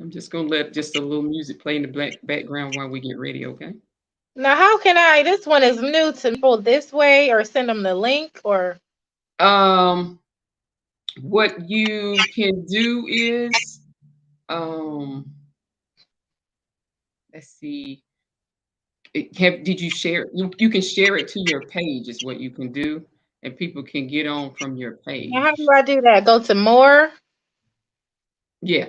I'm just gonna let just a little music play in the background while we get ready, okay? Now, how can I? This one is new to me. Pull this way, or send them the link, or Um, what you can do is, um, let's see. Did you share? You can share it to your page is what you can do, and people can get on from your now how do page. I do that? Go to more. Yeah,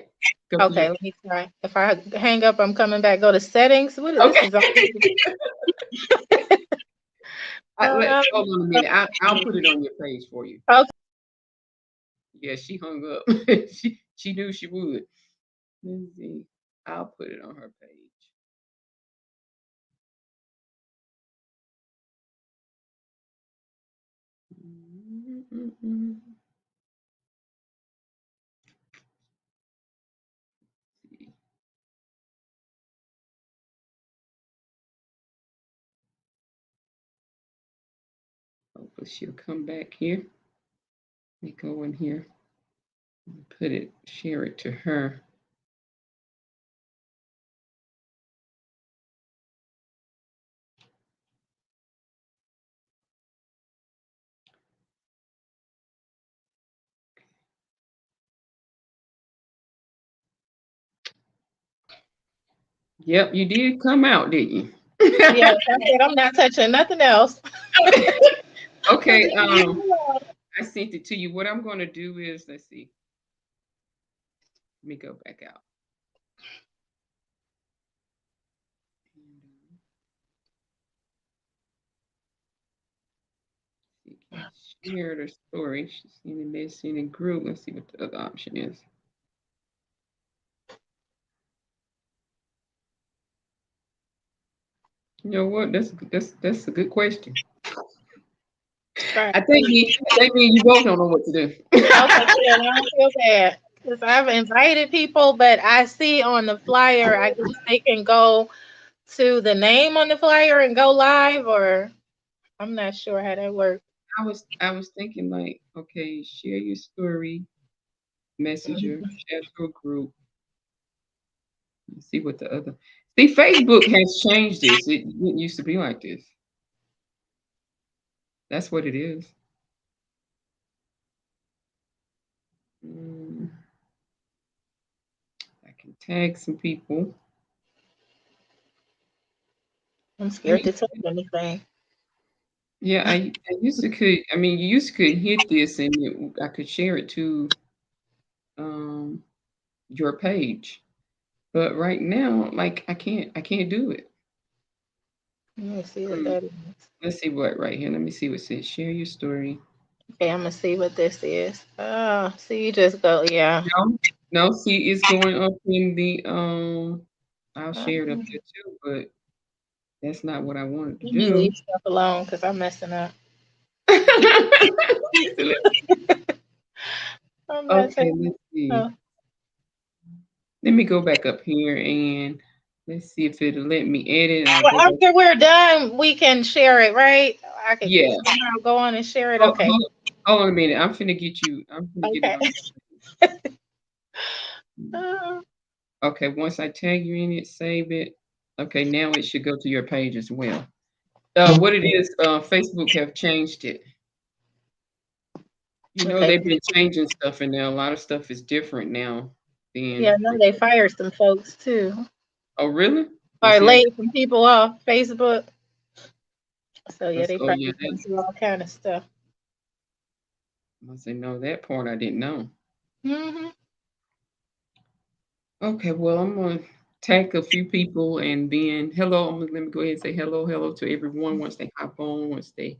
go to Okay, your let me try. If I hang up, I'm coming back. Go to settings. What is this? okay. Is all. Hold on a minute. I'll put it on your page for you. Okay. Yeah, she hung up. She knew she would. Let's see. I'll put it on her page. Mm-mm-mm. Hopefully she'll come back here. Let me go in here and put it, share it to her. Yep, you did come out, didn't you? Yes, I said I'm not touching nothing else. Okay, I sent it to you. What I'm gonna do is, let's see. Let me go back out. And, she can share the story. She's seen the message in group. Let's see what the other option is. You know what? That's a good question. Right. I think me and you both don't know what to do. Okay, good. I don't feel bad because I've invited people, but I see on the flyer, I guess they can go to the name on the flyer and go live, or I'm not sure how that works. I was thinking like, okay, share your story, messenger, share to a group. Let's see what the other. See, Facebook has changed this. It didn't used to be like this. That's what it is. Mm, I can tag some people. I'm I scared to used, touch anything. yeah, I used to could. I mean, you used to could hit this and I could share it to um your page. But right now, like I can't do it. Let me see what Mm, that is. let's see what right here. Let me see what it says. Share your story. Okay, I'm gonna see what this is. Oh, so you just go, yeah. No, no, see, it's going up in the I'll share it up Um, there too, but that's not what I wanted to Let me leave do. stuff alone because I'm messing up. I'm not Okay, taking. let's see. Oh, Let me go back up here and let's see if it'll let me edit. I'll well, go back. after we're done, we can share it, right? I could Yeah. somehow go on and share it. Hold, Okay. hold, hold on a minute. I'm finna get you. I'm finna get it Okay. on your. Uh, Okay, once I tag you in it, save it. Okay, now it should go to your page as well. What it is, Facebook have changed it. You know, okay. they've been changing stuff in there. A lot of stuff is different now Yeah, I than know they before. fired some folks too, Oh, really? or Let's see. laid some people off Facebook. So yeah, Let's. they Oh, yeah. probably going through all kind of stuff. I say no. That part I didn't know. Hmm. Okay. Well, I'm gonna tag a few people and then hello. Let me go ahead and say hello to everyone once they hop on. Once they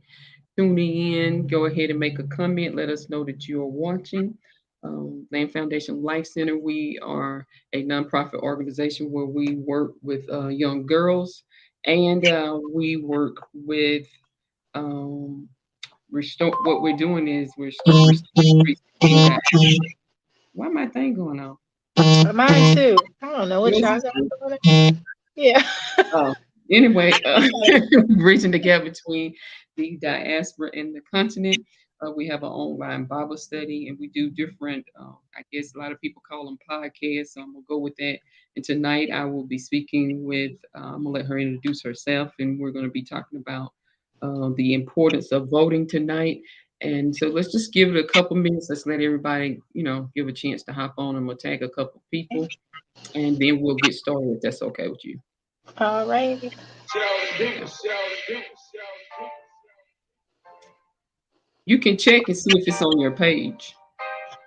tuning in, go ahead and make a comment. Let us know that you are watching. Land Foundation Life Center. We are a nonprofit organization where we work with young girls and we work with um, restore. What we're doing is we're restoring that. Why my thing going on? Mine too. I don't know what Yours y'all is got too? going on. Yeah. Oh, anyway, Okay. bridging the gap between the diaspora and the continent. We have an online Bible study, and we do different. I guess a lot of people call them podcasts. So I'm gonna go with that. And tonight I will be speaking with. I'm gonna let her introduce herself, and we're gonna be talking about the importance of voting tonight. And so let's just give it a couple minutes. Let's let everybody, give a chance to hop on, and we'll tag a couple people, and then we'll get started. If that's okay with you. All right. Okay. You can check and see if it's on your page.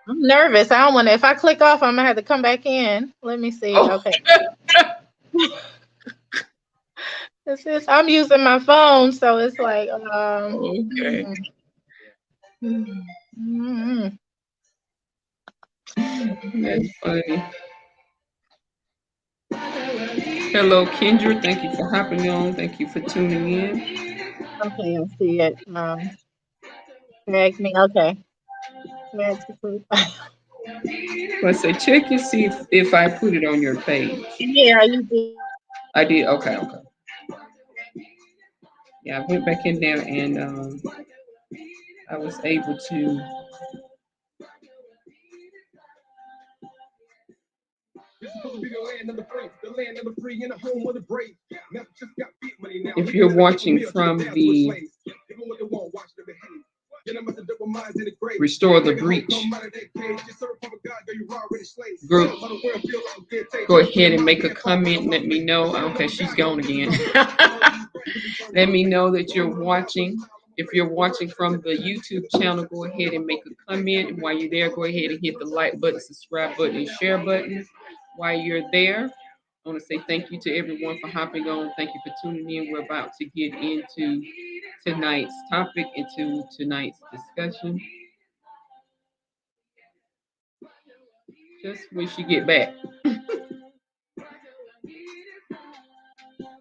I'm nervous. I don't want to. If I click off, I'm gonna have to come back in. Let me see. Oh, Okay. This is. I'm using my phone, so it's like okay. mm. That's funny. Hello, Kendra. Thank you for hopping on. Thank you for tuning in. Okay, I see it. Tag me. Okay. Tag to profile. Let's say check and see if I put it on your page. Yeah, you did. I did. Okay, okay. Yeah, I went back in there and I was able to. If you're watching from the Restore the Breach group, go ahead and make a comment and let me know. Okay, she's gone again. Let me know that you're watching. If you're watching from the YouTube channel, go ahead and make a comment. And while you're there, go ahead and hit the like button, subscribe button, and share button. While you're there, I want to say thank you to everyone for hopping on. Thank you for tuning in. We're about to get into tonight's topic, into tonight's discussion. Just when she get back.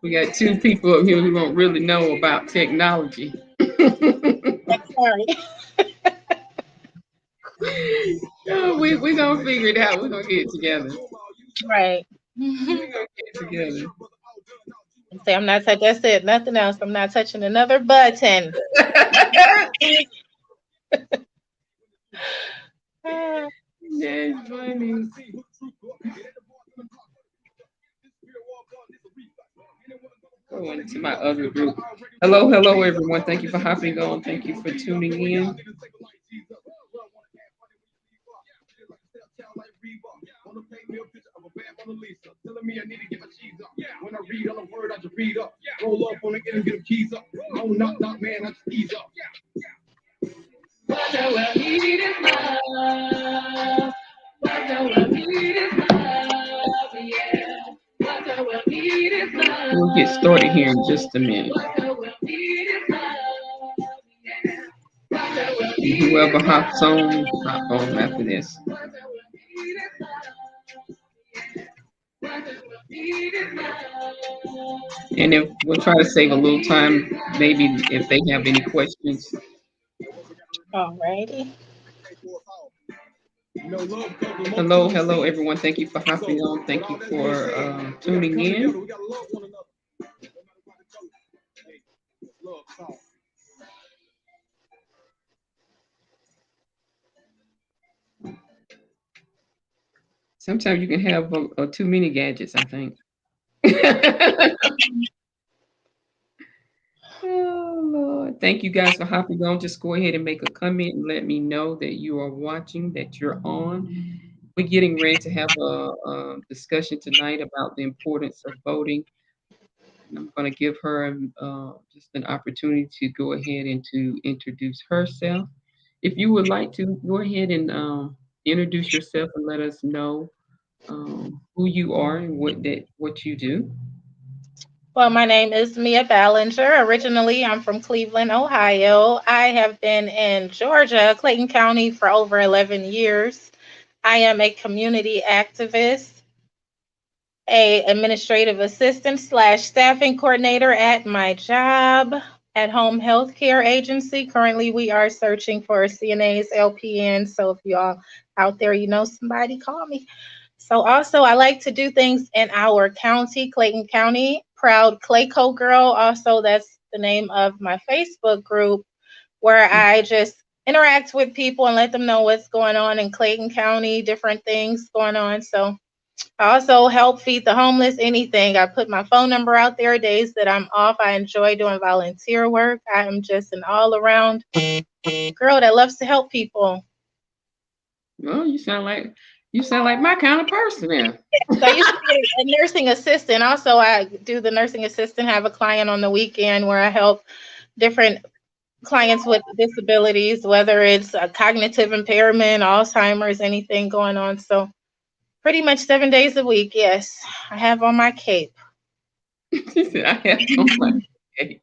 We got two people up here who don't really know about technology. Sorry. Oh, we gonna figure it out. We're gonna get it together. Right. We're gonna get it together. Say I'm not touching. That's it. Nothing else. I'm not touching another button. Ah, That's funny. Go into my other group. Hello, hello, everyone. Thank you for hopping on. Thank you for tuning in. We'll get started here in just a minute. Whoever hop on after this. And if we'll try to save a little time, maybe if they have any questions. alrighty. Hello, hello, everyone. Thank you for hopping on. Thank you for tuning in. Sometimes you can have too many gadgets, I think. Oh, Lord. Thank you guys for hopping on. Just go ahead and make a comment and let me know that you are watching, that you're on. We're getting ready to have a discussion tonight about the importance of voting. And I'm going to give her just an opportunity to go ahead and to introduce herself. If you would like to, go ahead and introduce yourself and let us know who you are and what you do. Well, my name is Mia Ballinger. Originally, I'm from Cleveland, Ohio. I have been in Georgia, Clayton County, for over 11 years. I am a community activist, a administrative assistant slash staffing coordinator at my job at home healthcare agency. Currently, we are searching for CNAs, LPNs. So if y'all out there, you know somebody, call me. So also, I like to do things in our county, Clayton County. Proud Clayco Girl. Also, that's the name of my Facebook group where I just interact with people and let them know what's going on in Clayton County, different things going on. So I also help feed the homeless, anything. I put my phone number out there days that I'm off. I enjoy doing volunteer work. I am just an all around girl that loves to help people. Well, you sound like my kind of person there. So I used to be a nursing assistant. Also, I do the nursing assistant, have a client on the weekend where I help different clients with disabilities, whether it's a cognitive impairment, Alzheimer's, anything going on. So pretty much 7 days a week, yes, I have on my cape. She said, I have on my cake.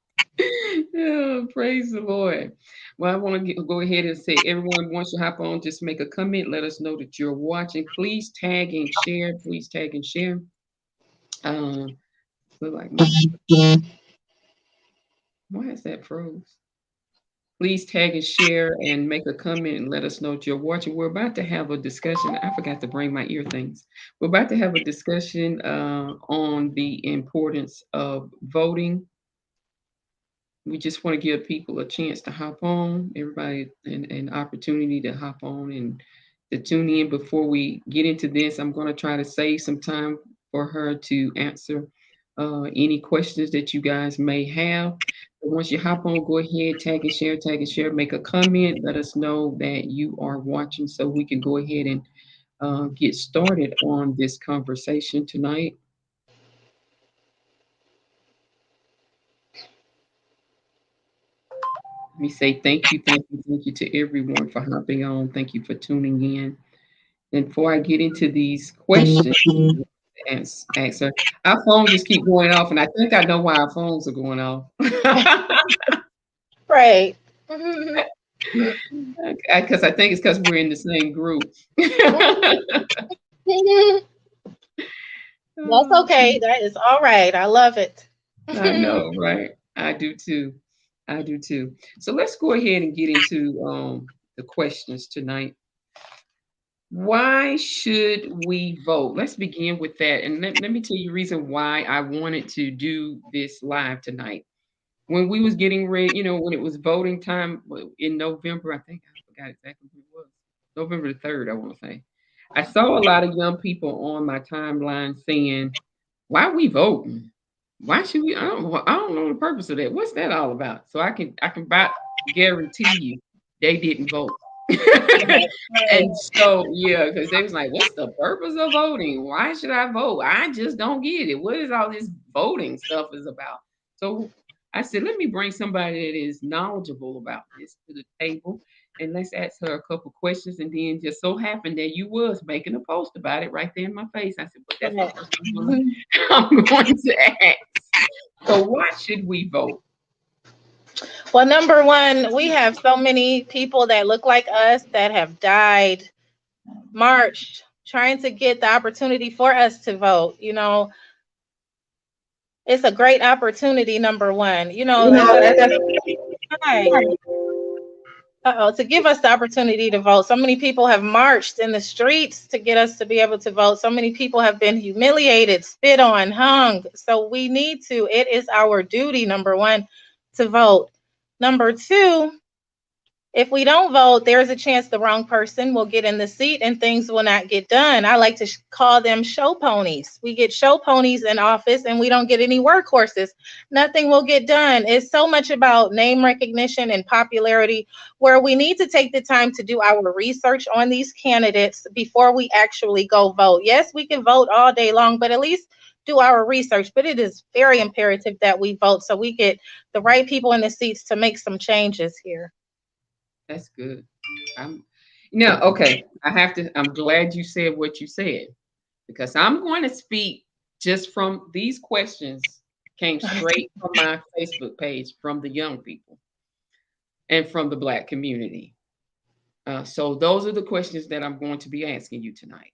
Oh, praise the Lord. Well, I want to go ahead and say, everyone, once you hop on, just make a comment. Let us know that you're watching. Please tag and share. Please tag and share. Um, look like my, why is that froze? Please tag and share and make a comment and let us know that you're watching. We're about to have a discussion. I forgot to bring my ear things. We're about to have a discussion on the importance of voting. We just want to give people a chance to hop on, everybody an opportunity to hop on and to tune in. Before we get into this, I'm going to try to save some time for her to answer any questions that you guys may have. But once you hop on, go ahead, tag and share, make a comment, let us know that you are watching so we can go ahead and get started on this conversation tonight. Let me say thank you to everyone for hopping on. Thank you for tuning in. And before I get into these questions, answer, our phones just keep going off, and I think I know why our phones are going off. Right. Because I think it's because we're in the same group. That's Oh, okay. That is all right. I love it. I know, right? I do too. I do too. So let's go ahead and get into the questions tonight. Why should we vote? Let's begin with that. And let me tell you the reason why I wanted to do this live tonight. When we was getting ready, when it was voting time in November, I think I forgot exactly when it was. November the 3rd, I want to say. I saw a lot of young people on my timeline saying, why are we voting? Why should we? I don't know the purpose of that. What's that all about? So I can about guarantee you they didn't vote. Right. And so yeah, because they was like, what's the purpose of voting? Why should I vote? I just don't get it. What is all this voting stuff is about? So I said, let me bring somebody that is knowledgeable about this to the table and let's ask her a couple questions. And then just so happened that you was making a post about it right there in my face. I said, but that's the Right. person I'm going to ask. So why should we vote? Well, number one, we have so many people that look like us that have died, marched, trying to get the opportunity for us to vote. It's a great opportunity, number one. As a Hi. To give us the opportunity to vote. So many people have marched in the streets to get us to be able to vote. So many people have been humiliated, spit on, hung. So we need to, it is our duty, number one, to vote. Number two, if we don't vote, there's a chance the wrong person will get in the seat and things will not get done. I like to call them show ponies. We get show ponies in office and we don't get any workhorses. Nothing will get done. It's so much about name recognition and popularity where we need to take the time to do our research on these candidates before we actually go vote. Yes, we can vote all day long, but at least do our research. But it is very imperative that we vote so we get the right people in the seats to make some changes here. That's good. I'm okay. I'm glad you said what you said because I'm going to speak just from these questions came straight from my Facebook page from the young people and from the Black community. So those are the questions that I'm going to be asking you tonight.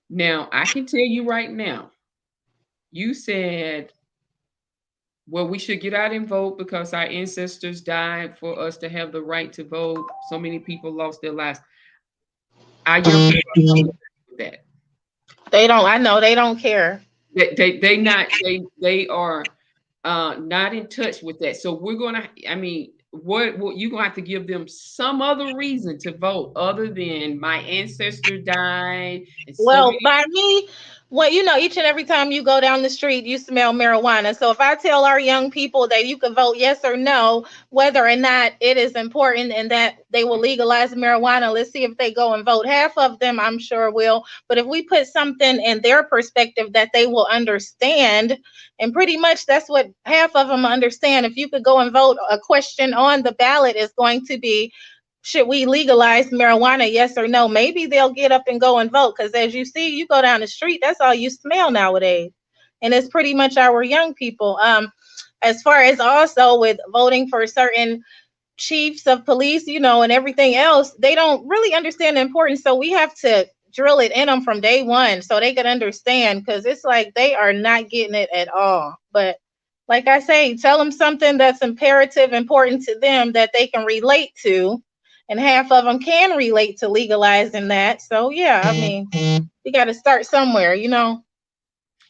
Now, I can tell you right now, you said, well, we should get out and vote because our ancestors died for us to have the right to vote. So many people lost their lives. Our young people don't agree with that. They don't. I know they don't care. They are not in touch with that. So we're gonna. I mean, what you gonna have to give them some other reason to vote other than my ancestor died and so Well, many. by me, what you know, each and every time you go down the street, you smell marijuana. So if I tell our young people that you can vote yes or no, whether or not it is important and that they will legalize marijuana, let's see if they go and vote. Half of them, I'm sure, will. But if we put something in their perspective that they will understand, and pretty much that's what half of them understand. If you could go and vote, a question on the ballot is going to be, should we legalize marijuana, yes or no? Maybe they'll get up and go and vote, because as you see, you go down the street, that's all you smell nowadays, and it's pretty much our young people. As far as also with voting for certain chiefs of police, and everything else, they don't really understand the importance. So we have to drill it in them from day one so they can understand, because it's like they are not getting it at all. But like I say, tell them something that's imperative, important to them that they can relate to. And half of them can relate to legalizing that. So, yeah, I mean, you got to start somewhere.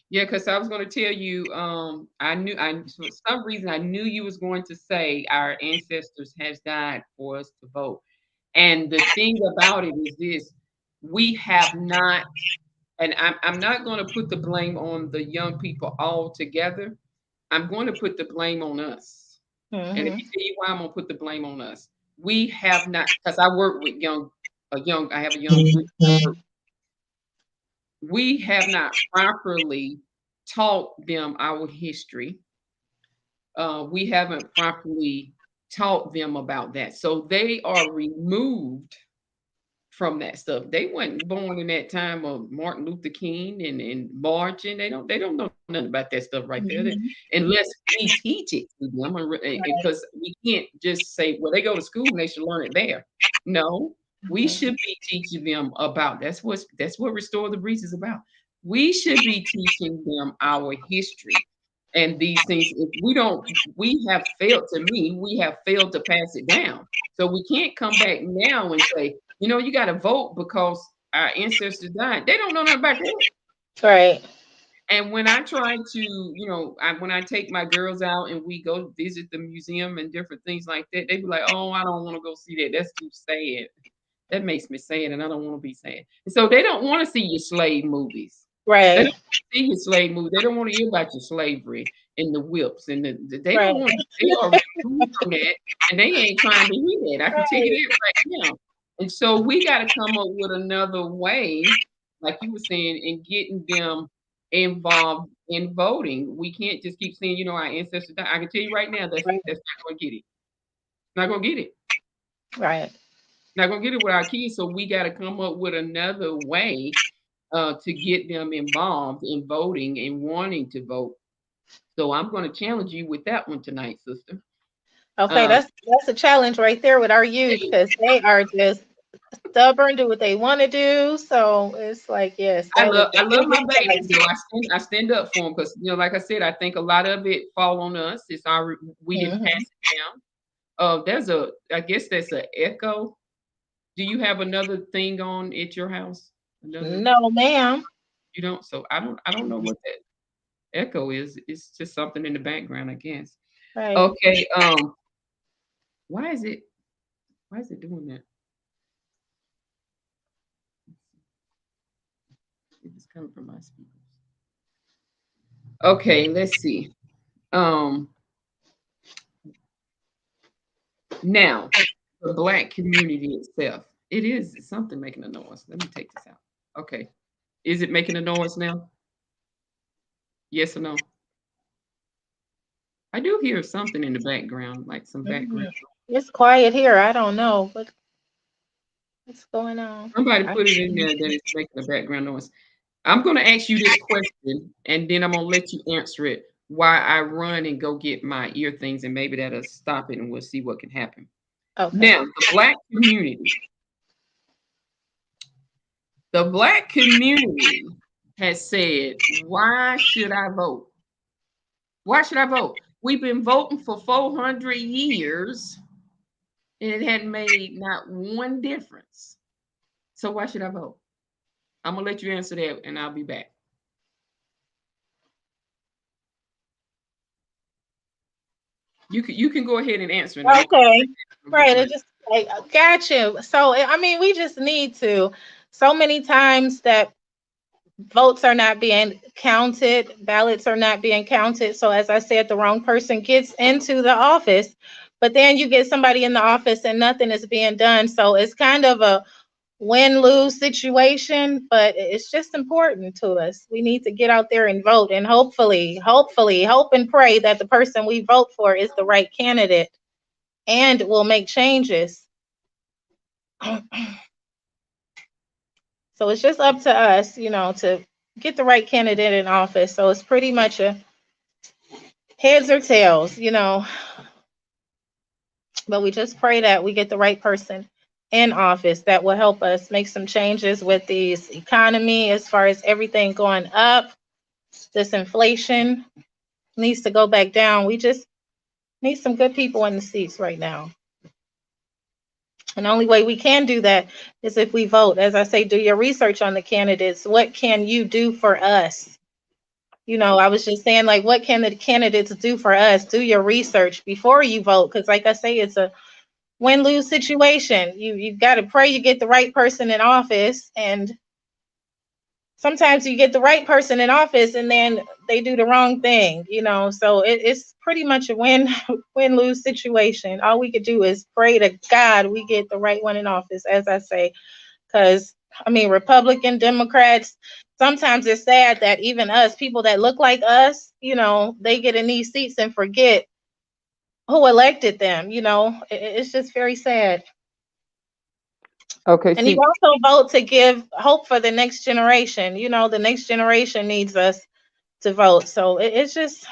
Yeah, because I was going to tell you, I knew, I for some reason I knew you was going to say our ancestors has died for us to vote, and the thing about it is this: we have not, and I'm not going to put the blame on the young people altogether. I'm going to put the blame on us, and let Hmm. me tell you why I'm going to put the blame on us. We have not, because I work with I have a young group I work. We have not properly taught them our history. We haven't properly taught them about that. So they are removed from that stuff. They weren't born in that time of Martin Luther King and marching. They don't know nothing about that stuff right there. Hmm. Unless we teach it to them, Right. because we can't just say, well, they go to school and they should learn it there. No, we should be teaching them about that's what Restore the Breach is about. We should be teaching them our history and these things. If we don't, we have failed. To me, we have failed to pass it down. So we can't come back now and say, you got to vote because our ancestors died. They don't know nothing about that. Right. And when I try to, when I take my girls out and we go visit the museum and different things like that, they be like, "Oh, I don't want to go see that. That's too sad. That makes me sad, and I don't want to be sad." And so they don't want to see your slave movies. They Right. don't see your slave movie. They don't want to hear about your slavery and the whips and they don't Right. want. They are removed from that, and they ain't trying to hear that. I can tell you Right. that right now. And so we got to come up with another way, like you were saying, in getting them involved in voting. We can't just keep saying, our ancestors died. I can tell you right now, Right. that's not going to get it. Not going to get it. Right. Not going to get it with our kids. So we got to come up with another way to get them involved in voting and wanting to vote. So I'm going to challenge you with that one tonight, sister. Okay, Um, that's a challenge right there with our youth, hey, because they are just stubborn, do what they want to do. So it's like, yes, I that is love the I love my biggest babies though. challenge. I stand up for them because like I said, I think a lot of it fall on us. It's our we didn't pass Hmm. it down. There's I guess that's a echo. Do you have another thing on at your house? Another No, ma'am. You don't? So I don't know what that echo is. It's just something in the background, I guess. Right. Okay. Why is it why is it doing that? It is coming from my speakers. Okay, let's see. Um, Now the black community itself. It is something making a noise. Let me take this out. Okay. Is it making a noise now? Yes or no? I do hear something in the background, like some background. Mhm. It's quiet here. I don't know what's going on. Somebody I, put it in there that it's making a background noise. I'm gonna ask you this question and then I'm gonna let you answer it while I run and go get my ear things and maybe that'll stop it and we'll see what can happen. okay. Now, the black community has said, why should I vote? Why should I vote? We've been voting for 400 years and it hadn't made not one difference. So why should I vote? I'm gonna let you answer that and I'll be back. You can go ahead and answer, and I'm gonna Okay. get Right. my. It just like got you. So I mean, we just need to. So many times that votes are not being counted, ballots are not being counted. So as I said, the wrong person gets into the office, but then you get somebody in the office and nothing is being done. So it's kind of a win lose situation, but it's just important to us. We need to get out there and vote, and hopefully, hope and pray that the person we vote for is the right candidate and will make changes. So it's just up to us, to get the right candidate in office. So it's pretty much a heads or tails. But we just pray that we get the right person in office that will help us make some changes with these economy as far as everything going up. This inflation needs to go back down. We just need some good people in the seats right now. And the only way we can do that is if we vote. As I say, do your research on the candidates. What can you do for us? I was just saying, like, what can the candidates do for us? Do your research before you vote, because, like I say, it's a win lose situation. You've got to pray you get the right person in office, and sometimes you get the right person in office, and then they do the wrong thing. So it's pretty much a win lose situation. All we could do is pray to God we get the right one in office, as I say, because I mean, Republican, Democrats, sometimes it's sad that even us, people that look like us, they get in these seats and forget who elected them. It's just very sad. Okay, And you see, also vote to give hope for the next generation. The next generation needs us to vote. So it's just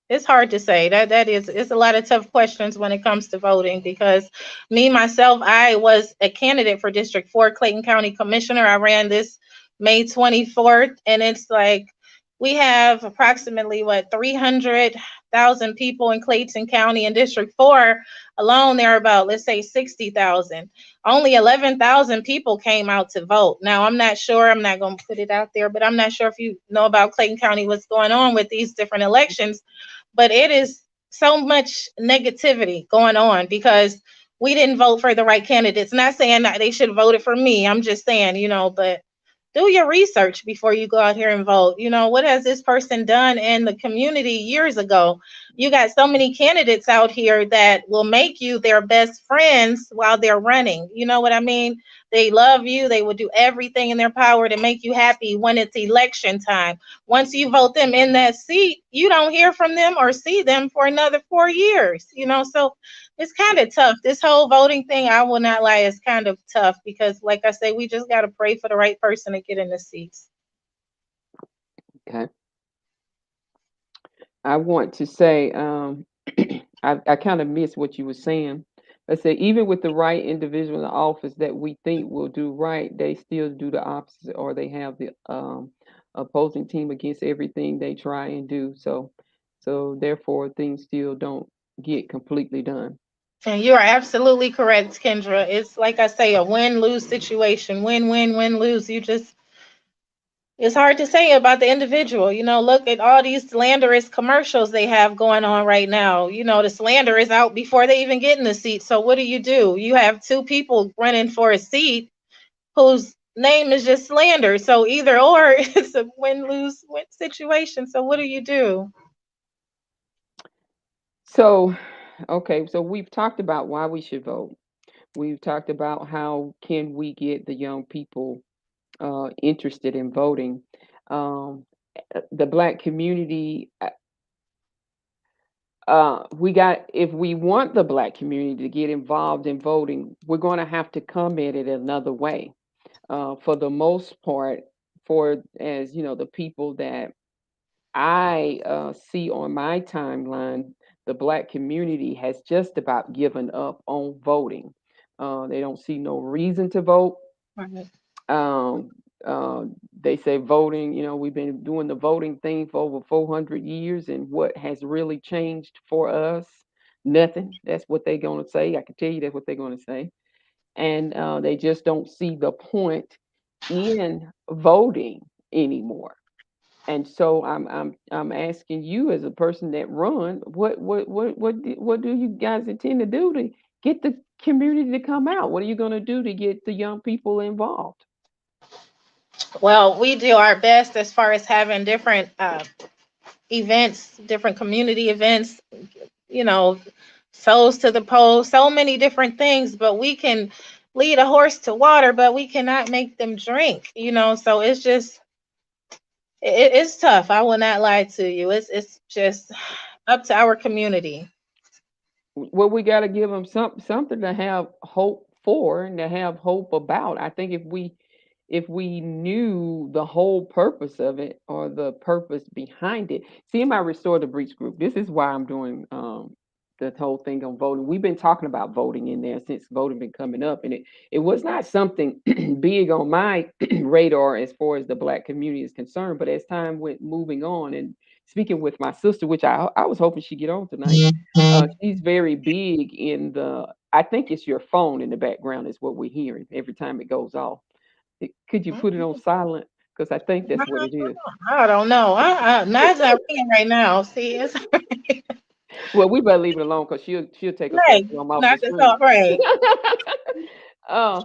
it's hard to say. That is it's a lot of tough questions when it comes to voting, because me myself, I was a candidate for District 4 Clayton County Commissioner. I ran this May 24th, and it's like we have approximately what 300,000 people in Clayton County. In District 4 alone, there are about, let's say, 60,000. Only 11,000 people came out to vote. Now, I'm not sure, I'm not going to put it out there, but I'm not sure if you know about Clayton County, what's going on with these different elections, but it is so much negativity going on because we didn't vote for the right candidates. Not saying that they should have voted for me. I'm just saying, but do your research before you go out here and vote. What has this person done in the community years ago? You got so many candidates out here that will make you their best friends while they're running. You know what I mean? They love you. They will do everything in their power to make you happy when it's election time. Once you vote them in that seat, you don't hear from them or see them for another 4 years. So it's kind of tough. This whole voting thing, I will not lie, is kind of tough because, like I say, we just got to pray for the right person to get in the seats. okay. I want to say, I kind of missed what you were saying. I said, even with the right individual in the office that we think will do right, they still do the opposite, or they have the opposing team against everything they try and do. So therefore, things still don't get completely done. And you're absolutely correct, Kendra. It's like I say, a win lose situation. Win, win, win, lose. It's hard to say about the individual. Look at all these slanderous commercials they have going on right now. The slander is out before they even get in the seat. So what do? You have two people running for a seat whose name is just slander. So either or, it's a win lose win situation. So what do? So, okay, so we've talked about why we should vote. We've talked about how can we get the young people interested in voting. Um, the black community, we got if we want the black community to get involved in voting, we're going to have to come at it another way. For the most part, for as you know, the people that I see on my timeline, the black community has just about given up on voting. They don't see no reason to vote. Right. Um, uh, they say voting, we've been doing the voting thing for over 400 years, and what has really changed for us? Nothing. That's what they're going to say. I can tell you that's what they're going to say. And they just don't see the point in voting anymore. And so I'm asking you as a person that run, what do you guys intend to do to get the community to come out? What are you going to do to get the young people involved? Well, we do our best as far as having different events, different community events, you know, souls to the pole, so many different things, but we can lead a horse to water, but we cannot make them drink, so it's just it's tough. I will not lie to you. It's just up to our community. Well, we got to give them something to have hope for and to have hope about. I think if we knew the whole purpose of it or the purpose behind it. See, in my Restore the Breach group, this is why I'm doing the whole thing on voting. We've been talking about voting in there since voting been coming up, and it was not something big on my radar as far as the Black community is concerned. But as time went moving on, and speaking with my sister, which I was hoping she'd get on tonight, she's very big in the. I think it's your phone in the background is what we're hearing every time it goes off. Could you put it on silent? Because I think that's what it is. I don't know. Mine's not ringing right now. See, it's Well, we better leave it alone because she'll take us back right. to I'm off the Not just all screen. right. uh,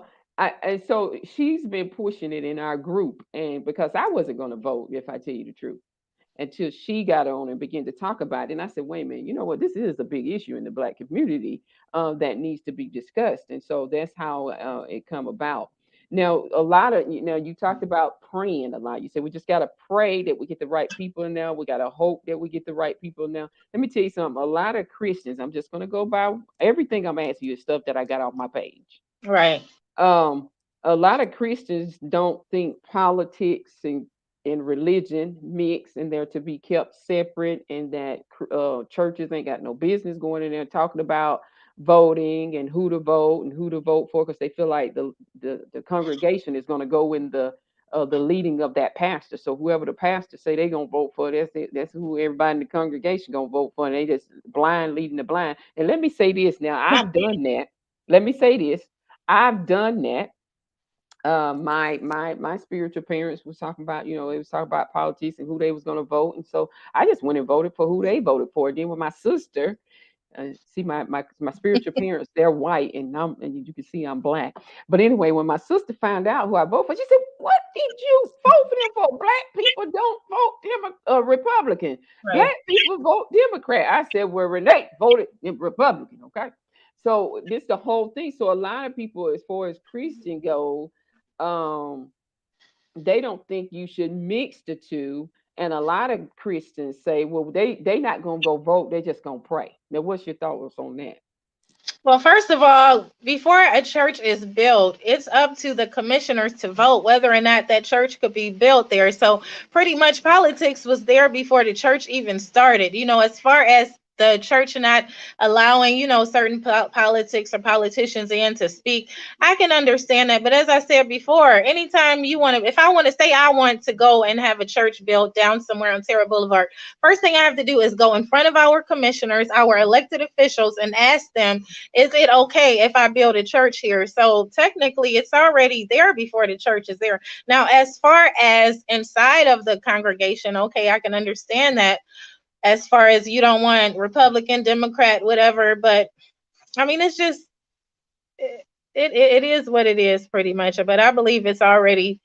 and so she's been pushing it in our group, and because I wasn't going to vote, if I tell you the truth, until she got on and began to talk about it. And I said, wait a minute, you know what? This is a big issue in the Black community that needs to be discussed. And so that's how it come about. Now, a lot of, you talked about praying a lot. You said we just got to pray that we get the right people in there. We got to hope that we get the right people in there. Let me tell you something. A lot of Christians, I'm just going to go by everything I'm asking you is stuff that I got off my page. Right. um a lot of Christians don't think politics and religion mix and they're to be kept separate, and that churches ain't got no business going in there talking about voting and who to vote for, because they feel like the congregation is going to go in the leading of that pastor. So whoever the pastor say they gonna vote for, that's it, that's who everybody in the congregation gonna vote for, and they just blind leading the blind. And let me say this now, I've done that. Let me say this, I've done that. My spiritual parents was talking about, they was talking about politics and who they was going to vote, and so I just went and voted for who they voted for. Then with my sister, see my spiritual parents, they're white, and you can see I'm black. But anyway, when my sister found out who I voted for, she said, "What did you vote for them for? Black people don't vote Republican. Right. Black people vote Democrat." I said, "Well, Renee voted Republican, okay." So this the whole thing. So a lot of people, as far as Christian goes, um, they don't think you should mix the two. And a lot of Christians say, well, they not gonna go vote, they just gonna pray. Now, what's your thoughts on that? Well, first of all, before a church is built, it's up to the commissioners to vote whether or not that church could be built there. So, pretty much politics was there before the church even started. As far as the church not allowing, certain politics or politicians in to speak, I can understand that. But as I said before, anytime you want to, if I want to say I want to go and have a church built down somewhere on Terra Boulevard, first thing I have to do is go in front of our commissioners, our elected officials, and ask them, is it okay if I build a church here? So technically, it's already there before the church is there. Now, as far as inside of the congregation, okay, I can understand that as far as you don't want Republican, Democrat, whatever. But I mean, it's just, it is what it is pretty much. But I believe it's already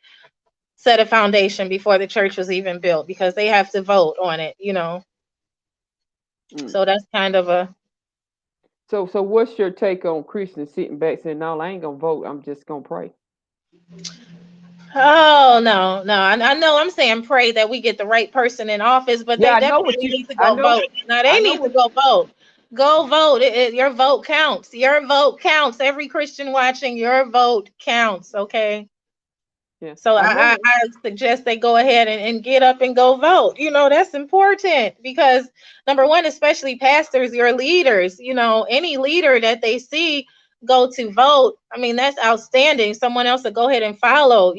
set a foundation before the church was even built because they have to vote on it. Mm. So that's kind of a. So what's your take on Christians sitting back saying, no, I ain't gonna vote, I'm just gonna pray? Oh no, no. I know I'm saying pray that we get the right person in office, but Yeah, they I know what definitely you. need to I go know. vote. Now they I know need to what. go vote. Go vote. Your vote counts. Your vote counts. Every Christian watching, your vote counts. Okay. Yeah, So I know I, I, what. I suggest they go ahead and get up and go vote. That's important because number one, especially pastors, your leaders, any leader that they see go to vote. I mean, that's outstanding. Someone else will go ahead and follow.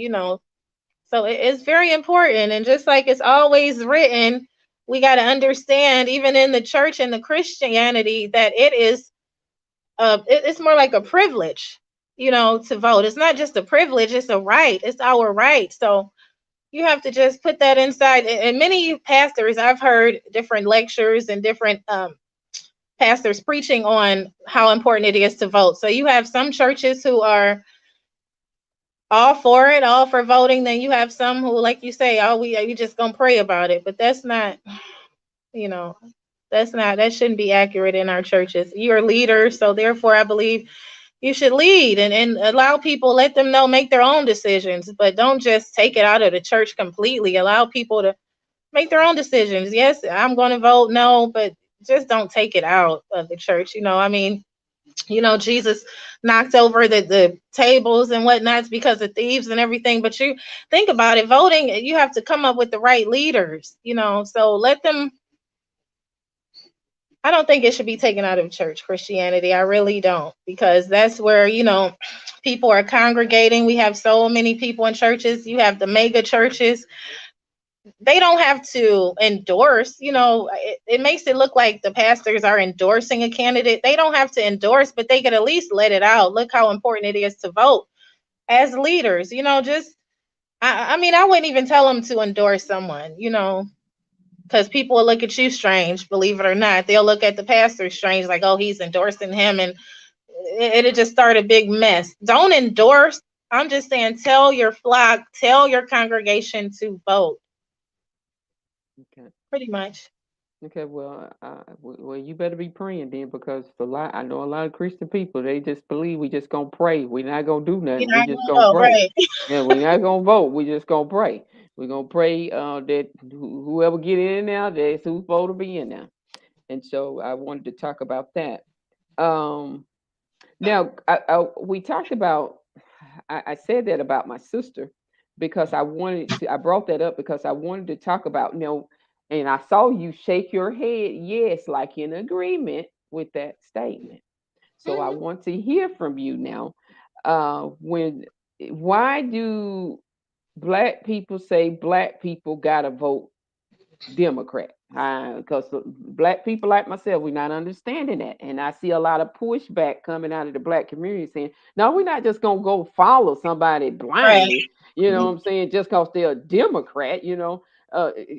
So it's very important. And just like it's always written, we got to understand, even in the church and the Christianity, that it's more like a privilege, to vote. It's not just a privilege, it's a right. It's our right. So, You have to just put that inside. And many pastors, I've heard different lectures and different pastors preaching on how important it is to vote. So you have some churches who are all for it, all for voting. Then you have some who, like you say, oh, we just gonna pray about it. But that's not, you know, that shouldn't be accurate in our churches. You're leaders, so therefore, I believe you should lead and allow people, let them know, make their own decisions, but don't just take it out of the church completely. Allow people to make their own decisions. Yes, I'm going to vote no, but just don't take it out of the church. I mean, Jesus knocked over the tables and whatnots because of thieves and everything. But you think about it, voting, you have to come up with the right leaders, so let them. I don't think it should be taken out of church Christianity. I really don't, because that's where, people are congregating. We have so many people in churches. You have the mega churches. They don't have to endorse, it makes it look like the pastors are endorsing a candidate. They don't have to endorse, but they could at least let it out. Look how important it is to vote as leaders, just I mean, I wouldn't even tell them to endorse someone, because people will look at you strange, believe it or not. They'll look at the pastor strange, like, oh, he's endorsing him, and it'll just start a big mess. Don't endorse. I'm just saying, tell your flock, tell your congregation to vote, Okay. pretty much. Okay, well, well, you better be praying then, because I know a lot of Christian people, they just believe we just gonna pray. We're not gonna do You're nothing. We not just gonna gonna vote, pray. right? Yeah, we're not gonna vote. We just gonna pray. We're gonna pray that whoever get in now, that's who's supposed to be in now. And so I wanted to talk about that. Um, Now, we talked about, I said that about my sister because I brought that up because I wanted to talk about, and I saw you shake your head, yes, like in agreement with that statement. So I Hmm. want to hear from you now. Why do black people say black people gotta vote Democrat? Because black people like myself, we're not understanding that, and I see a lot of pushback coming out of the black community saying, "No, we're not just gonna go follow somebody Right. blindly." You know what I'm saying? Just because they're a Democrat,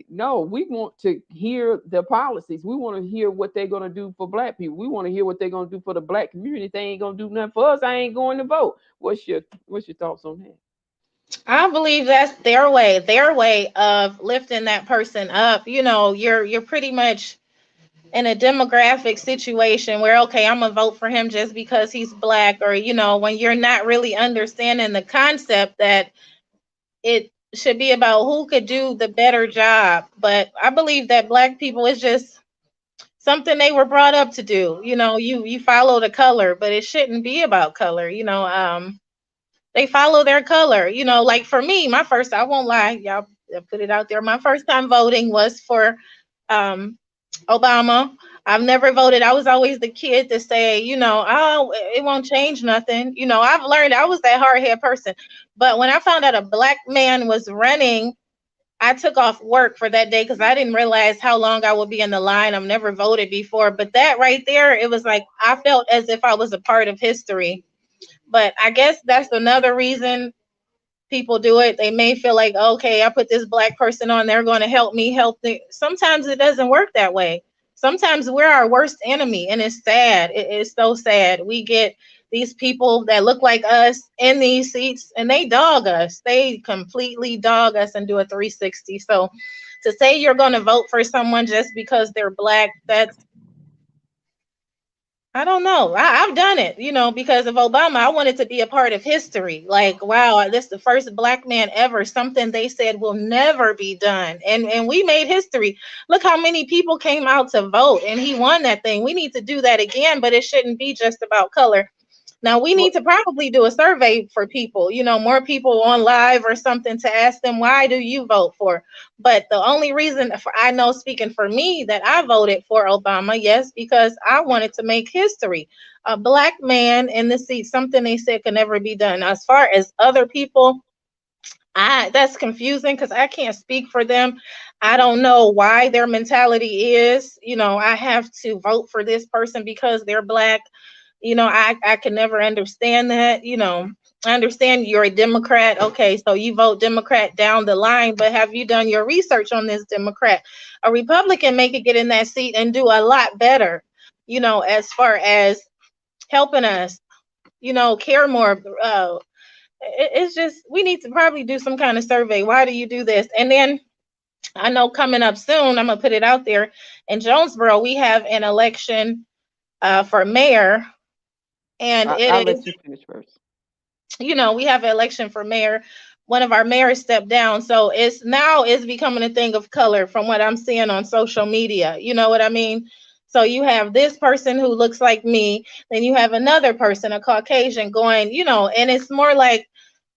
no, we want to hear the policies. We want to hear what they're gonna do for black people. We want to hear what they're gonna do for the black community. If they ain't gonna do nothing for us, I ain't going to vote. What's your thoughts on that? I believe that's their way of lifting that person up. You're pretty much in a demographic situation where, okay, I'm gonna vote for him just because he's black, or when you're not really understanding the concept that it should be about who could do the better job. But I believe that black people is just something they were brought up to do. You follow the color, but it shouldn't be about color. They follow their color. Like for me, I won't lie, y'all, I put it out there. My first time voting was for um, Obama. I've never voted. I was always the kid to say, oh, it won't change nothing. I've learned I was that hard head person. But when I found out a black man was running, I took off work for that day because I didn't realize how long I would be in the line. I've never voted before. But that right there, it was like I felt as if I was a part of history. But I guess that's another reason people do it. They may feel like, okay, I put this black person on, they're going to help me help them. Sometimes it doesn't work that way. Sometimes we're our worst enemy, and it's sad. It's so sad. We get these people that look like us in these seats, and they dog us. They completely dog us and do a 360. So to say you're going to vote for someone just because they're black, that's, I don't know. I've done it, because of Obama. I wanted to be a part of history. Like, wow, this is the first black man ever. Something they said will never be done, and we made history. Look how many people came out to vote, and he won that thing. We need to do that again, but it shouldn't be just about color. Now we need Well, to probably do a survey for people, more people on live or something, to ask them, why do you vote for? But the only reason I know, speaking for me, that I voted for Obama, yes, because I wanted to make history. A black man in the seat, something they said could never be done. As far as other people, I that's confusing because I can't speak for them. I don't know why their mentality is, I have to vote for this person because they're black. I can never understand that. I understand you're a Democrat. Okay, so you vote Democrat down the line, but have you done your research on this Democrat? A Republican may could get in that seat and do a lot better, as far as helping us, care more. It's just we need to probably do some kind of survey. Why do you do this? And then I know coming up soon, I'm gonna put it out there. In Jonesboro, we have an election for mayor, and I'll it is, let you finish first. we have an election for mayor. One of our mayors stepped down, so it's becoming a thing of color from what I'm seeing on social media. You know what I mean? So you have this person who looks like me, then you have another person, a Caucasian, going, and it's more like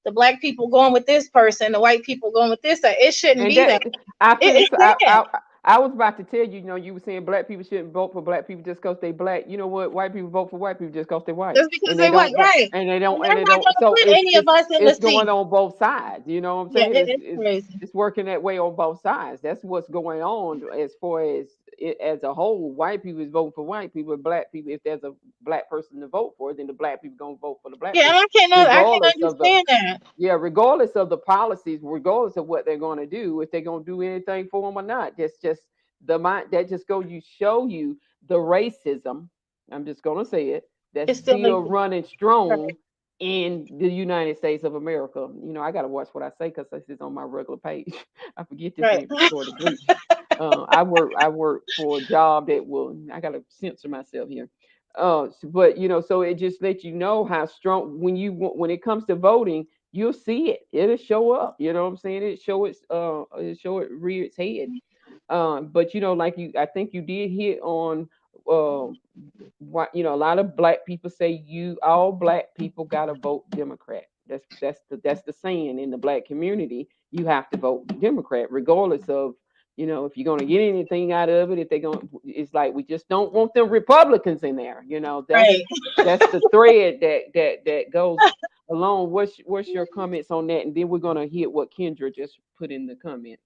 the black people going with this person, the white people going with this. It shouldn't And be that. that I feel It's so, sad. I was about to tell you, you were saying black people shouldn't vote for black people just because they black. You know what? White people vote for white people just because they're white, Just because and they they went don't vote, right. and they And don't, they're and they not don't. gonna So put any of us in the it's going seat. on both sides. You know what I'm Yeah, saying? it's crazy. It's working that way on both sides. That's what's going on as far as it as a whole. White people is voting for white people, and black people. If there's a black person to vote for, then the black people gonna vote for the black Yeah, and person, I can't regardless of the understand that. yeah, regardless of the policies, regardless of what they're going to do, if they're going to do anything for them or not. That's just the mind that just go you show you the racism. I'm just going to say it, that's It's still still exists. running Right, strong in the United States of America. I got to watch what I say because this is on my regular page. I forget this right. ain't recorded bleach. I work for a job that will. I got to censor myself here. But so it just lets you know how strong when it comes to voting, you'll see it. It'll show up. You know what I'm saying? It'll show it rear its head. But like I think you did hit on what a lot of black people say all black people gotta vote Democrat. That's the saying in the black community. You have to vote Democrat, regardless of if you're gonna get anything out of it. If they're gonna, it's like we just don't want them Republicans in there. That's Right. that's the thread that goes along. What's your comments on that? And then we're gonna hit what Kendra just put in the comment.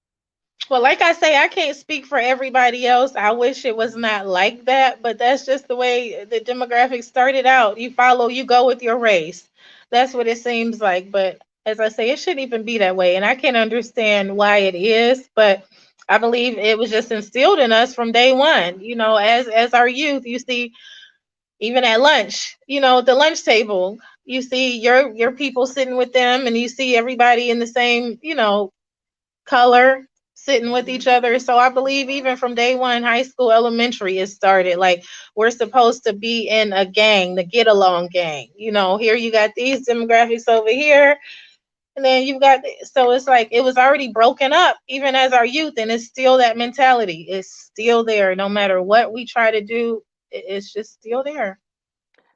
Well, like I say, I can't speak for everybody else. I wish it was not like that, but that's just the way the demographics started out. You go with your race. That's what it seems like. But as I say, it shouldn't even be that way. And I can understand why it is, but I believe it was just instilled in us from day one. As our youth, you see, even at lunch, the lunch table, you see your people sitting with them, and you see everybody in the same, color sitting with each other. So I believe even from day one, high school, elementary, it started. Like we're supposed to be in a gang, the get along gang. Here you got these demographics over here, and then you've got, so it's like it was already broken up even as our youth, and it's still that mentality. It's still there. No matter what we try to do, it's just still there.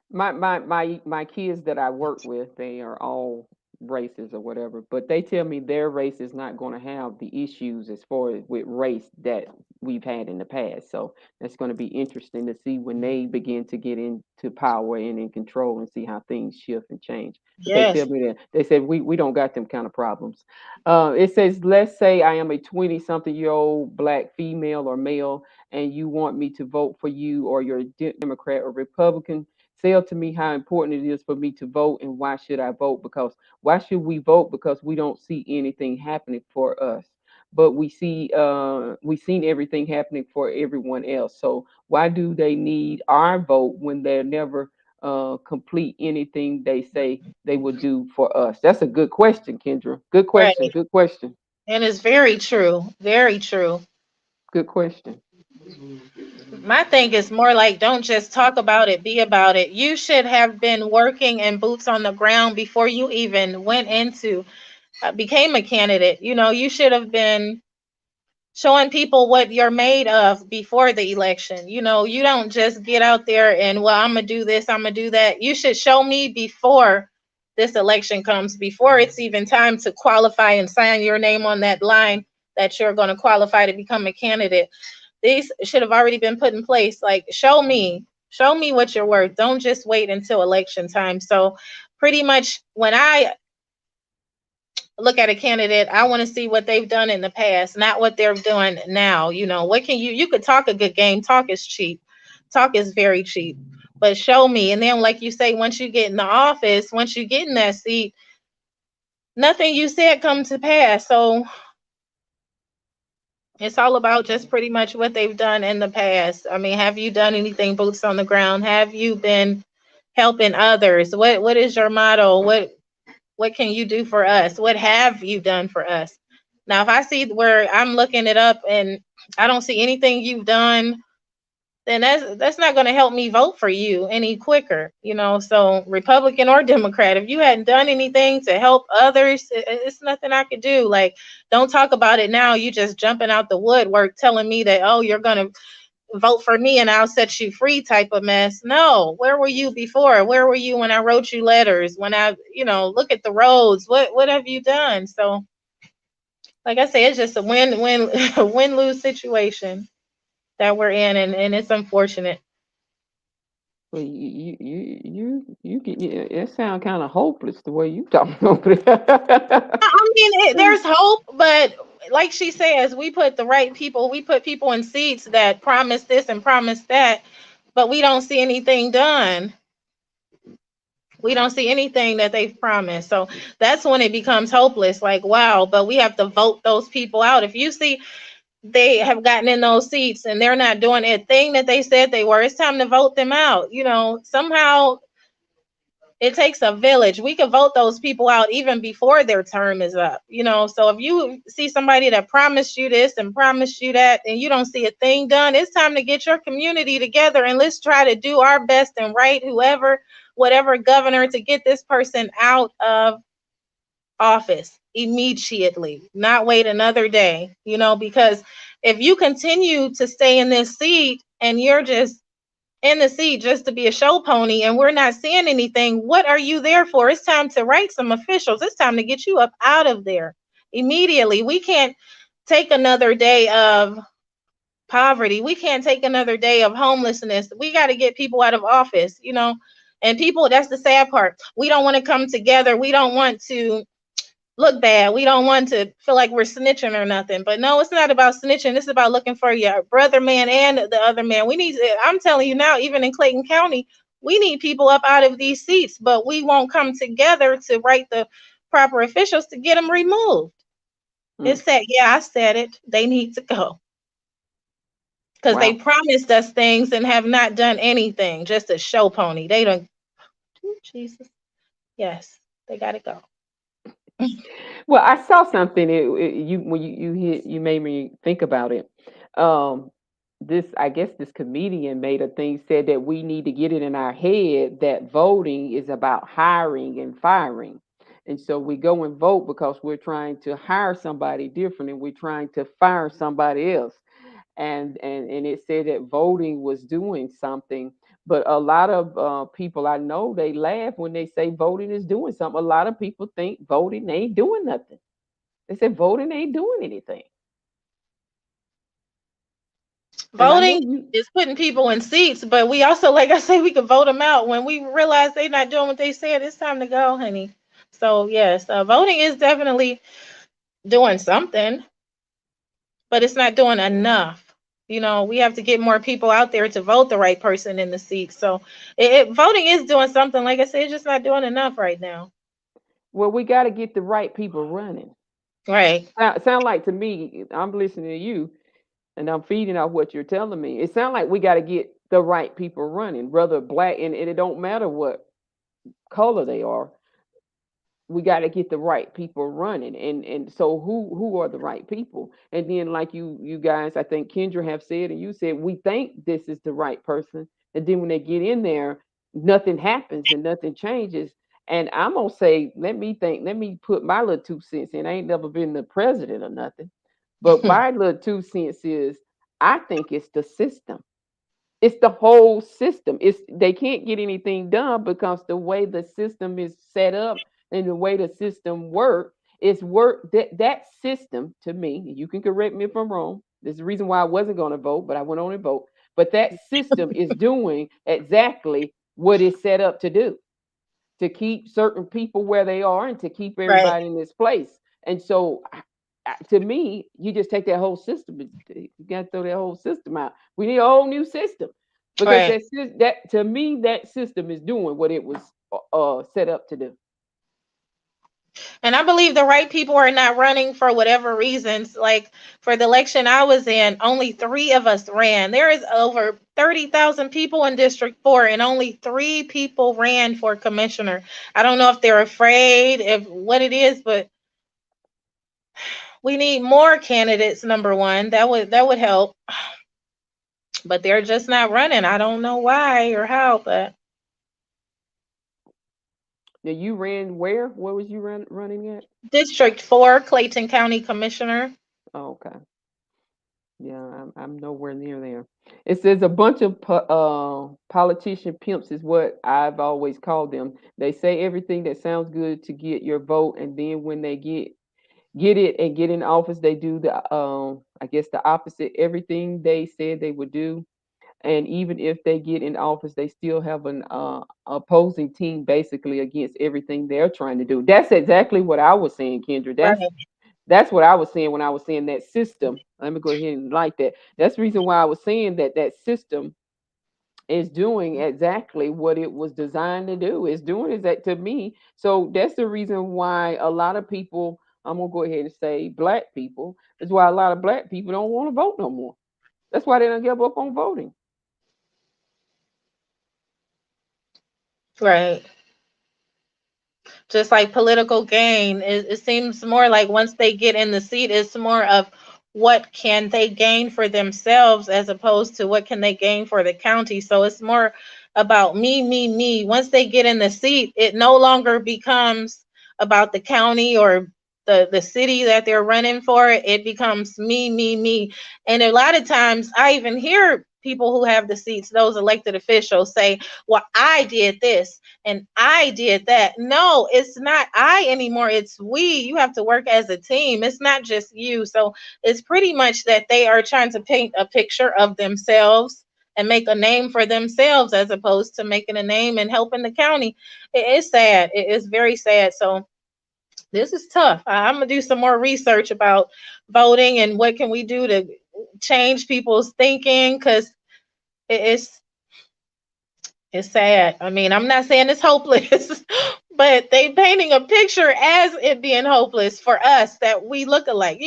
My kids that I work with, they are all races or whatever, but they tell me their race is not going to have the issues as far as with race that we've had in the past. So that's going to be interesting to see when they begin to get into power and in control and see how things shift and change. But they tell Yes. me that they said we don't got them kind of problems. It says, let's say I am a 20-something-year-old black female or male, and you want me to vote for you, or you're a Democrat or Republican. Say to me how important it is for me to vote and why should I vote? Because why should we vote? Because we don't see anything happening for us, but we've seen everything happening for everyone else. So why do they need our vote when they're never complete anything they say they would do for us? That's a good question, Kendra. Good question. Right. Good question. And it's very true. Very true. Good question. My thing is more like don't just talk about it, be about it. You should have been working and boots on the ground before you even went into became a candidate. You should have been showing people what you're made of before the election. You don't just get out there and, well, I'm going to do this, I'm going to do that. You should show me before this election comes, before it's even time to qualify and sign your name on that line that you're going to qualify to become a candidate. These should have already been put in place. Like, show me what you're worth. Don't just wait until election time. So pretty much when I look at a candidate, I want to see what they've done in the past, not what they're doing now. What can you could talk a good game. Talk is cheap. Talk is very cheap. but show me. And then, like you say, once you get in the office, once you get in that seat, nothing you said come to pass. So it's all about just pretty much what they've done in the past. I mean, have you done anything boots on the ground? Have you been helping others? What is your motto? What can you do for us? What have you done for us? Now, if I see where I'm looking it up and I don't see anything you've done, then that's not going to help me vote for you any quicker, you know. So Republican or Democrat, if you hadn't done anything to help others, it's nothing I could do. Like, don't talk about it now. You just jumping out the woodwork telling me that, oh, you're going to vote for me and I'll set you free type of mess. No, where were you before? Where were you when I wrote you letters? When I, look at the roads. What have you done? So like I say, it's just a win-win win-lose situation that we're in, and it's unfortunate. Well, you get it sound kind of hopeless the way you talking over there. I mean, there's hope, but like she says, we put the right people, we put people in seats that promise this and promise that, but we don't see anything done. We don't see anything that they've promised. So that's when it becomes hopeless. Like, wow, but we have to vote those people out. If you see they have gotten in those seats and they're not doing a thing that they said they were, it's time to vote them out. Somehow it takes a village. We could vote those people out even before their term is up. So if you see somebody that promised you this and promised you that and you don't see a thing done, it's time to get your community together and let's try to do our best and right whoever, whatever governor, to get this person out of office immediately, not wait another day, because if you continue to stay in this seat and you're just in the seat just to be a show pony and we're not seeing anything, what are you there for? It's time to write some officials. It's time to get you up out of there immediately. We can't take another day of poverty. We can't take another day of homelessness. We got to get people out of office. And people, that's the sad part. We don't want to come together. We don't want to look bad. We don't want to feel like we're snitching or nothing. But no, it's not about snitching. It's about looking for your brother man and the other man. I'm telling you now, even in Clayton County, we need people up out of these seats, but we won't come together to write the proper officials to get them removed. Mm, It's said, yeah, I said it. They need to go because they wow. promised us things and have not done anything. Just a show pony. They don't. Ooh, Jesus. Yes, they got to go. Well, I saw something. You when you made me think about it. Um, this I guess this comedian made a thing said that we need to get it in our head that voting is about hiring and firing, and so we go and vote because we're trying to hire somebody different and we're trying to fire somebody else. And it said that voting was doing something, but a lot of people I know, they laugh when they say voting is doing something. A lot of people think voting ain't doing nothing. They say voting ain't doing anything. And I know Voting you. is putting people in seats, but we also, like I say, we could vote them out when we realize they're not doing what they said. It's time to go, honey. So yes, voting is definitely doing something, but it's not doing enough. We have to get more people out there to vote the right person in the seat. So voting is doing something. Like I said, it's just not doing enough right now. Well, we got to get the right people running. Right. Sound like to me, I'm listening to you and I'm feeding off what you're telling me. It sounds like we got to get the right people running, whether black, and it don't matter what color they are. We got to get the right people running, and so who are the right people? And then, like you guys, I think Kendra have said, and you said, we think this is the right person, and then when they get in there, nothing happens and nothing changes. And I'm gonna say, let me put my little 2 cents in. I ain't never been the president or nothing, but my little 2 cents is, I think it's the system. It's the whole system. It's they can't get anything done because the way the system is set up and the way the system work is work that system to me. You can correct me if I'm wrong. There's the reason why I wasn't going to vote, but I went on and vote. But that system is doing exactly what it's set up to do, to keep certain people where they are and to keep Right. everybody in this place. And so, to me, you just take that whole system. You got to throw that whole system out. We need a whole new system. because Right. that to me that system is doing what it was set up to do. And I believe the right people are not running for whatever reasons. Like for the election I was in, only three of us ran. There is over 30,000 people in District 4, and only three people ran for commissioner. I don't know if they're afraid, if what it is, but we need more candidates, number one. That would help. But they're just not running. I don't know why or how, but Now you ran where? Where was you running at? District 4, Clayton County Commissioner. Oh, okay. Yeah, I'm nowhere near there. It says a bunch of politician pimps is what I've always called them. They say everything that sounds good to get your vote, and then when they get it and get in office, they do the I guess the opposite. Everything they said they would do, and even if they get in office, they still have an opposing team basically against everything they're trying to do. That's exactly what I was saying, Kendra. Right. That's what I was saying when I was saying that system. Let me go ahead and like that. That's the reason why I was saying that that system is doing exactly what it was designed to do. It's doing is that to me. So that's the reason why a lot of people, I'm gonna go ahead and say black people, is why a lot of black people don't want to vote no more. That's why they don't give up on voting. Right. Just like political gain, it seems more like once they get in the seat, it's more of what can they gain for themselves as opposed to what can they gain for the county. So it's more about me, me, me. Once they get in the seat, it no longer becomes about the county or the city that they're running for. It becomes me, me, me. And a lot of times I even hear people who have the seats, those elected officials say, well, I did this and I did that. No, it's not I anymore. It's we. You have to work as a team. It's not just you. So it's pretty much that they are trying to paint a picture of themselves and make a name for themselves as opposed to making a name and helping the county. It is sad. It is very sad. So this is tough. I'm gonna do some more research about voting and what can we do to change people's thinking because it's it's sad. I mean, I'm not saying it's hopeless, but they painting a picture as it being hopeless for us that we look alike.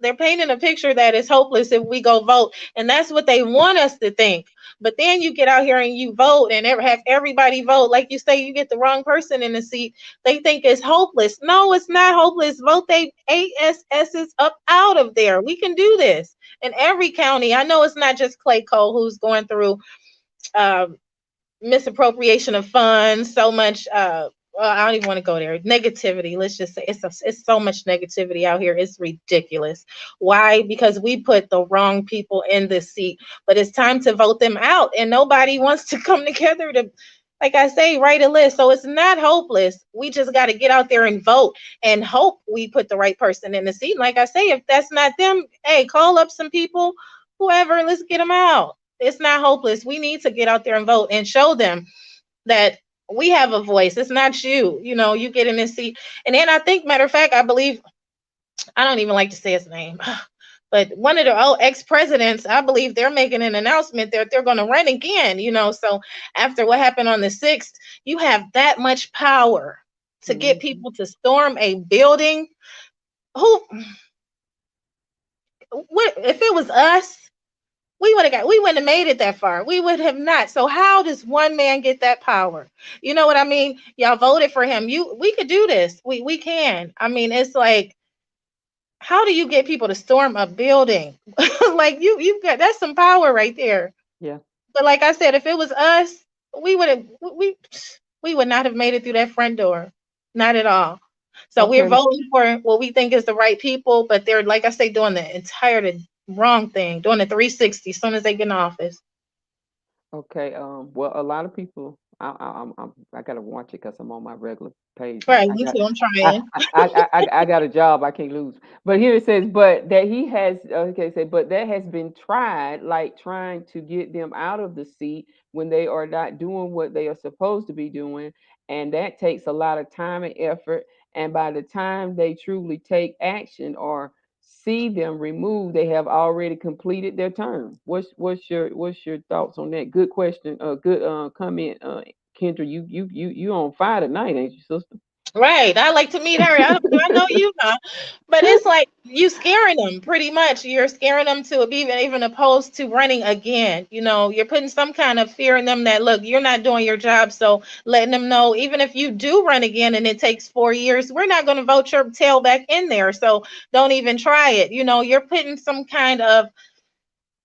They're painting a picture that is hopeless if we go vote, and that's what they want us to think. But then you get out here and you vote and have everybody vote. Like you say, you get the wrong person in the seat. They think it's hopeless. No, it's not hopeless. Vote they ASS's up out of there. We can do this in every county. I know it's not just Clay Cole who's going through um, misappropriation of funds, so much well, I don't even want to go there. Negativity. Let's just say it's so much negativity out here. It's ridiculous. Why? Because we put the wrong people in this seat. But it's time to vote them out, and nobody wants to come together to, like I say, write a list. So it's not hopeless. We just got to get out there and vote and hope we put the right person in the seat. Like I say, if that's not them, hey, call up some people, whoever, let's get them out. It's not hopeless. We need to get out there and vote and show them that we have a voice. It's not you. You get in this seat. And then I think, matter of fact, I believe, I don't even like to say his name, but one of the ex presidents, I believe they're making an announcement that they're going to run again. So after what happened on the 6th, you have that much power to get Hmm. people to storm a building. Who, what, if it was us, we wouldn't have made it that far. We would have not. So how does one man get that power? You know what I mean? Y'all voted for him. We could do this. We can. I mean, it's like, how do you get people to storm a building? Like you've got, that's some power right there. Yeah. But like I said, if it was us, we would have we would not have made it through that front door. Not at all. So we're Okay. voting for what we think is the right people, but they're, like I say, doing the entire wrong thing, doing the 360 as soon as they get in office. Okay. Well, a lot of people. I gotta watch it because I'm on my regular page. Right, me too. I'm trying. I got a job. I can't lose. But here it says, but that he has. Okay, say, but that has been tried, like trying to get them out of the seat when they are not doing what they are supposed to be doing, and that takes a lot of time and effort. And by the time they truly take action or see them removed, they have already completed their term. What's your thoughts on that? Good question. Good comment. Kendra, you on fire tonight, ain't you, sister? Right. I like to meet her. I know you know. But it's like you scaring them pretty much. You're scaring them to be even opposed to running again. You're putting some kind of fear in them that look, you're not doing your job. So letting them know, even if you do run again and it takes 4 years, we're not going to vote your tail back in there. So don't even try it. You're putting some kind of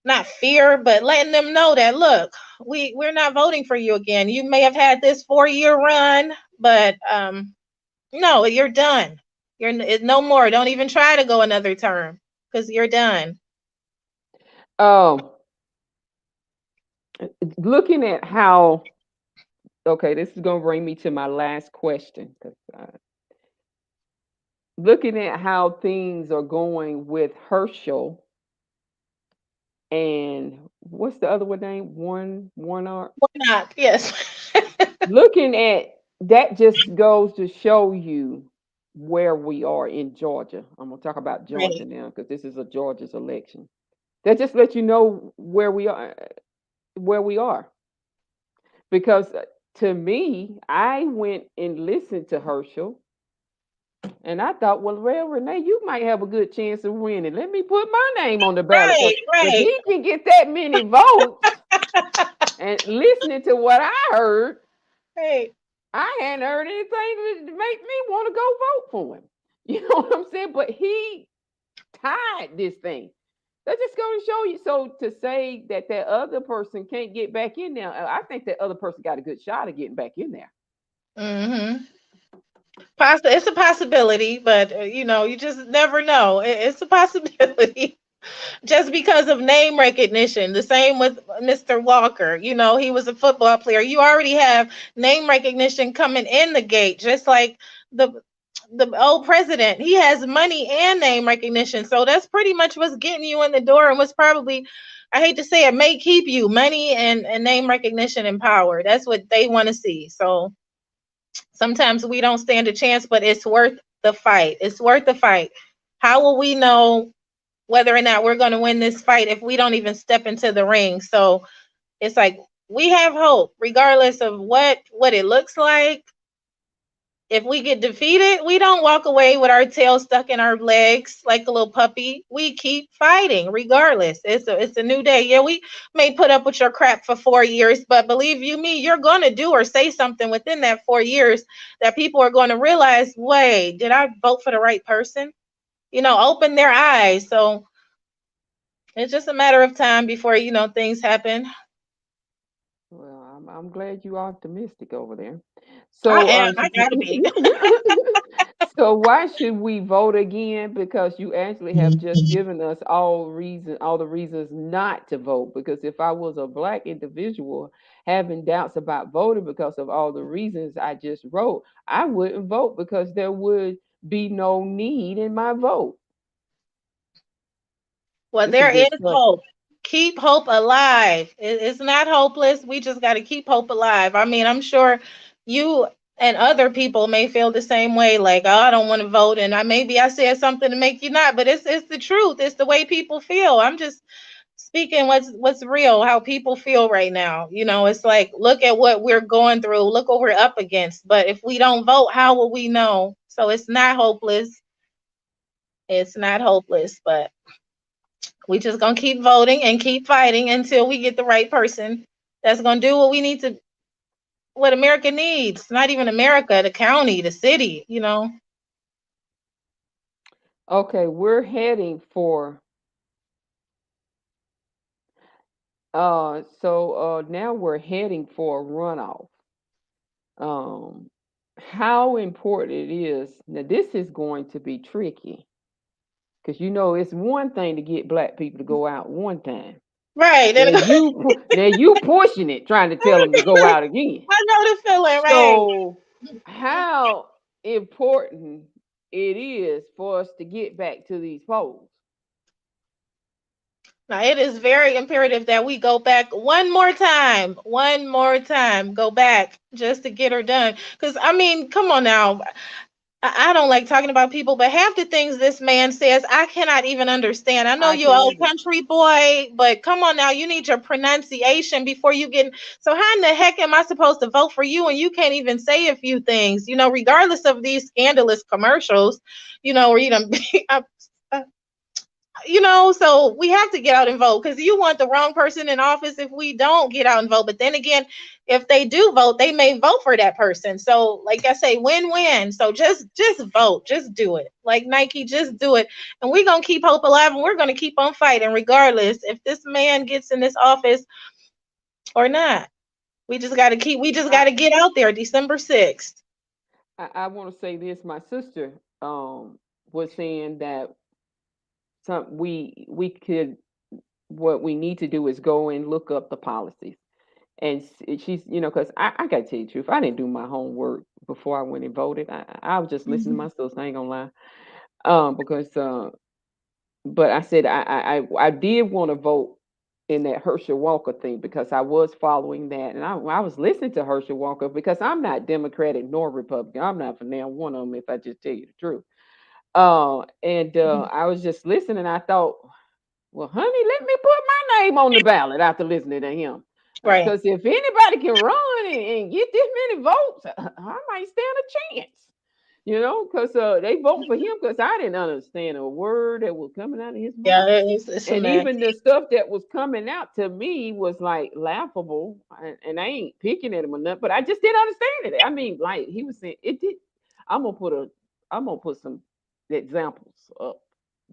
not fear, but letting them know that look, we're not voting for you again. You may have had this 4-year run, but no, you're done. No more. Don't even try to go another term because you're done. Oh, looking at how. Okay, this is gonna bring me to my last question. 'Cause, looking at how things are going with Herschel and what's the other one name? One art. Why not? Yes. Looking at that just goes to show you where we are in Georgia. I'm gonna talk about Right. Georgia now because this is a Georgia's election. That just lets you know where we are, where we are. Because to me, I went and listened to Herschel, and I thought, well, Renee, you might have a good chance of winning. Let me put my name on the ballot because Right. if Right. he can get that many votes, and listening to what I heard, Right. I hadn't heard anything to make me want to go vote for him. You know what I'm saying? But he tied this thing. That's just going to show you. So to say that that other person can't get back in there, I think that other person got a good shot of getting back in there. Mm-hmm. It's a possibility, but you just never know. It's a possibility. Just because of name recognition. The same with Mr. Walker. He was a football player. You already have name recognition coming in the gate, just like the the old president. He has money and name recognition. So that's pretty much what's getting you in the door and what's probably, I hate to say it, may keep you money and name recognition and power. That's what they want to see. So sometimes we don't stand a chance, but it's worth the fight. It's worth the fight. How will we know whether or not we're going to win this fight if we don't even step into the ring? So it's like we have hope regardless of what it looks like. If we get defeated, we don't walk away with our tail stuck in our legs like a little puppy. We keep fighting regardless. It's a new day. Yeah, we may put up with your crap for 4 years, but believe you me, you're going to do or say something within that 4 years that people are going to realize, wait, did I vote for the right person? Open their eyes. So it's just a matter of time before things happen. Well, I'm glad you are optimistic over there. I So, am. I gotta be. so why should we vote again? Because you actually have just given us all the reasons not to vote. Because if I was a black individual having doubts about voting because of all the reasons I just wrote, I wouldn't vote because there would be no need in my vote. Well, It's a there is good question. hope. Keep hope alive. It's not hopeless. We just got to keep hope alive. I mean, I'm sure you and other people may feel the same way. Like, oh, I don't want to vote, and maybe I said something to make you not. But it's the truth. It's the way people feel. I'm just speaking what's real, how people feel right now. It's like look at what we're going through. Look what we're up against. But if we don't vote, how will we know? So it's not hopeless. It's not hopeless, but we just gonna keep voting and keep fighting until we get the right person that's gonna do what we need to, what America needs. Not even America, the county, the city. Okay, we're heading for now we're heading for a runoff. Um, how important it is. Now, this is going to be tricky because it's one thing to get black people to go out one time. Right. Now you pushing it, trying to tell them to go out again. I know the feeling, right? So, how important it is for us to get back to these polls? Now it is very imperative that we go back one more time, go back just to get her done. Because I mean, come on now. I don't like talking about people, but half the things this man says, I cannot even understand. I know I you can't old either. country boy, but come on now, you need your pronunciation before you get. So how in the heck am I supposed to vote for you and you can't even say a few things? Regardless of these scandalous commercials, or you know, so we have to get out and vote because you want the wrong person in office if we don't get out and vote. But then again, if they do vote, they may vote for that person. So, like I say, win-win. So just vote, just do it. Like Nike, just do it. And we're gonna keep hope alive and we're gonna keep on fighting regardless if this man gets in this office or not. We just I gotta get out there December 6th. I want to say this. My sister was saying that we could, what we need to do is go and look up the policies. And she's, because I got to tell you the truth, I didn't do my homework before I went and voted. I was just listening to Mhm. my sister. I ain't gonna lie. Because but I said I did want to vote in that Herschel Walker thing because I was following that, and I was listening to Herschel Walker because I'm not Democratic nor Republican. I'm not for now one of them, if I just tell you the truth. And I was just listening. I thought, well, honey, let me put my name on the ballot after listening to him. Right. Because if anybody can run and get this many votes, I might stand a chance. Because they vote for him because I didn't understand a word that was coming out of his Yeah, mouth. it's a And mess. even the stuff that was coming out to me was like laughable. And I ain't picking at him or nothing, but I just didn't understand it. I mean, like he was saying, it did. I'm gonna put a, I'm gonna put some examples up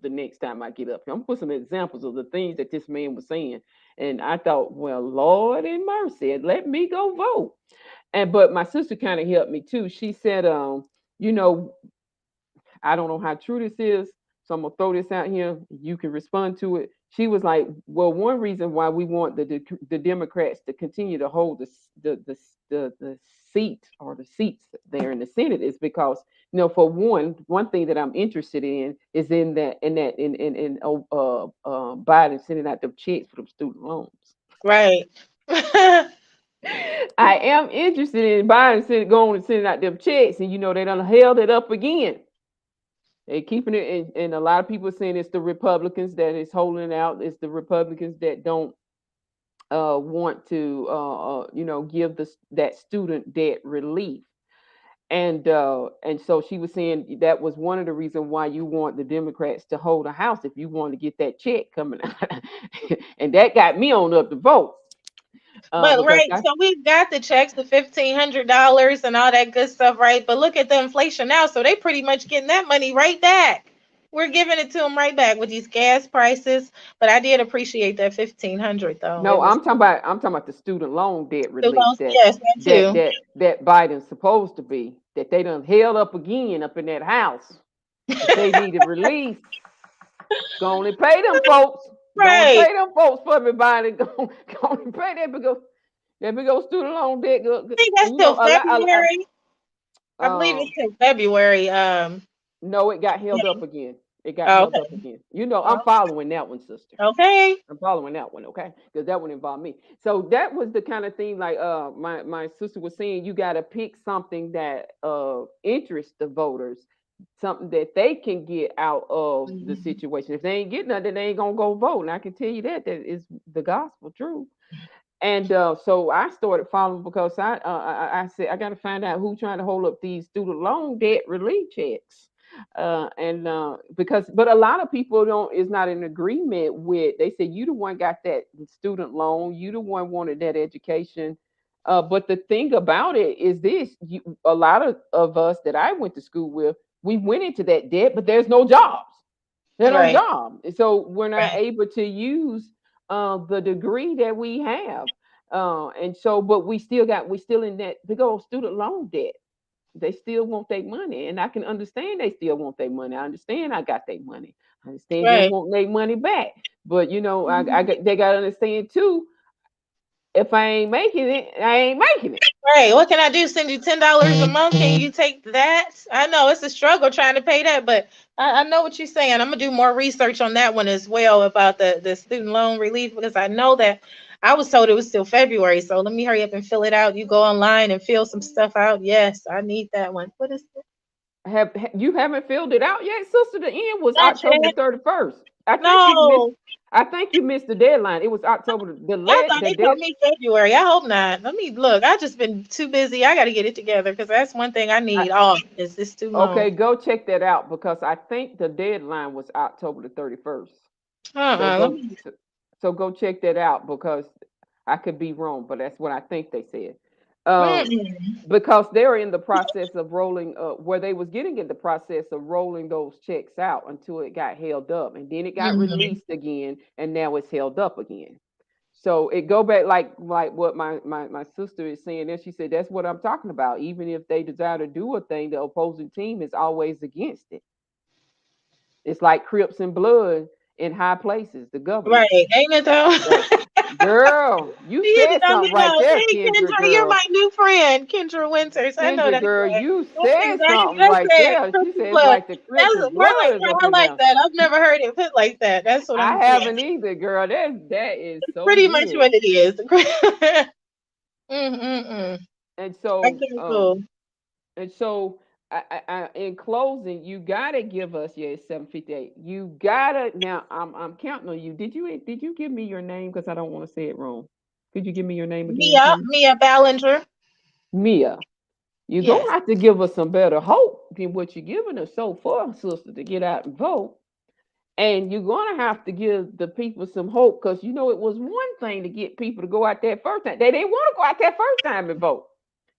the next time I get up here. I'm gonna put some examples of the things that this man was saying. And I thought, well, Lord in mercy, let me go vote. And but my sister kind of helped me too. She said, you know, I don't know how true this is, so I'm gonna throw this out here. You can respond to it. She was like, "Well, one reason why we want the Democrats to continue to hold the seat or the seats there in the Senate is because for one thing that I'm interested in is in Biden sending out the checks for the student loans. Right. I am interested in Biden going and sending out them checks, and they done held it up again. They keeping it, and a lot of people are saying it's the Republicans that is holding it out. It's the Republicans that don't want to, give that student debt relief. And so she was saying that was one of the reasons why you want the Democrats to hold a house if you want to get that check coming out, and that got me on up to vote But because right, so we got the checks, the $1,500 and all that good stuff, right? But look at the inflation now, so they pretty much getting that money right back. We're giving it to them right back with these gas prices. But I did appreciate that 1,500 though. It no, was I'm talking about the student loan debt the relief most, yes, that that too. that that Biden's supposed to be that they done held up again up in that house that they need to release. Go on and pay them folks. Go on and Right. pay them folks for me, Biden. Go on and pay that big old student loan debt. I think that's And till a lot. February. I believe Um, it's till February. no, it got held Yeah. up again. It got held Okay. up again. I'm following that one, sister. Okay. I'm following that one, okay? Because that one involved me. So that was the kind of thing, like my sister was saying, you got to pick something that interests the voters, something that they can get out of the Mhm. situation. If they ain't getting nothing, they ain't gonna go vote. And I can tell you that is the gospel truth. And so I started following because I said I got to find out who trying to hold up these student loan debt relief checks, and because but a lot of people don't is not in agreement with. They say you the one got that student loan, you the one wanted that education. But the thing about it is this: a lot of us that I went to school with, we went into that debt, but there's no jobs. They don't Right. job. So we're not Right. able to use the degree that we have. And so, but we still in that big old student loan debt. They still want their money. And I can understand they still want their money. I understand I got their money. I understand them Right. want their money back. But Mhm. they gotta understand too, if I ain't making it, I ain't making it. Right. What can I do? Send you $10 a month? Can you take that? I know it's a struggle trying to pay that, but I know what you're saying. I'm gonna do more research on that one as well about the student loan relief because I know that I was told it was still February. So let me hurry up and fill it out. You go online and fill some stuff out. Yes, I need that one. What is it? You haven't filled it out yet, sister? The end was Not October the yet. 31st. I think you missed. No. I think you missed the deadline. It was October I thought the they told dead. me February. I hope not. Let me look. I just been too busy. I got to get it together because that's one thing I I, need off. Is this too long? okay, go check that out because I think the deadline was October the 31st. So Let me. so go check that out because I could be wrong, but that's what I think they said. Um, Mm-mm. because they're in the process of rolling where they was getting in the process of rolling those checks out until it got held up and then it got Mm-mm. released again and now it's held up again. So it go back like what my sister is saying there. She said that's what I'm talking about. Even if they desire to do a thing, the opposing team is always against it. It's like Crips and Blood in high places, the Right. government. Ain't it though? So girl, you You hit said it on the something right nose. there, Hey, Kendra Kendra, you're girl. my new friend, Kendra Winters. I know Kendra that's girl, right. you That's said exactly something that's right it. there. She Crips said it's Blood. like the Crips That's and more like Bloods up I in like there. that. I've never heard it put like that. That's what I I'm saying. haven't either, girl. That is so Pretty much good. what it is. Mm-mm-mm. And Okay, so, cool. and so, in closing, you gotta give us. Yeah, it's 7:58. You gotta now. I'm counting on you. Did you give me your name? Because I don't want to say it wrong. Could you give me your name again, please? Mia Ballinger. Mia. You're Yes. gonna have to give us some better hope than what you're giving us so far, sister, to get out and vote. And you're gonna have to give the people some hope because you know it was one thing to get people to go out that first time. They didn't want to go out that first time and vote.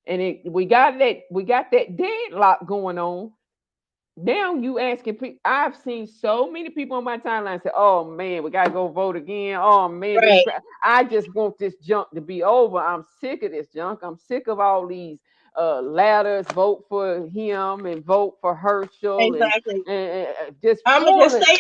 And we got that deadlock going on. Now you asking people. I've seen so many people on my timeline say, "Oh man, we gotta go vote again. Oh man, Right. I just want this junk to be over. I'm sick of this junk. I'm sick of all these ladders. Vote for him and vote for Herschel Exactly. just I'm gonna just filling, say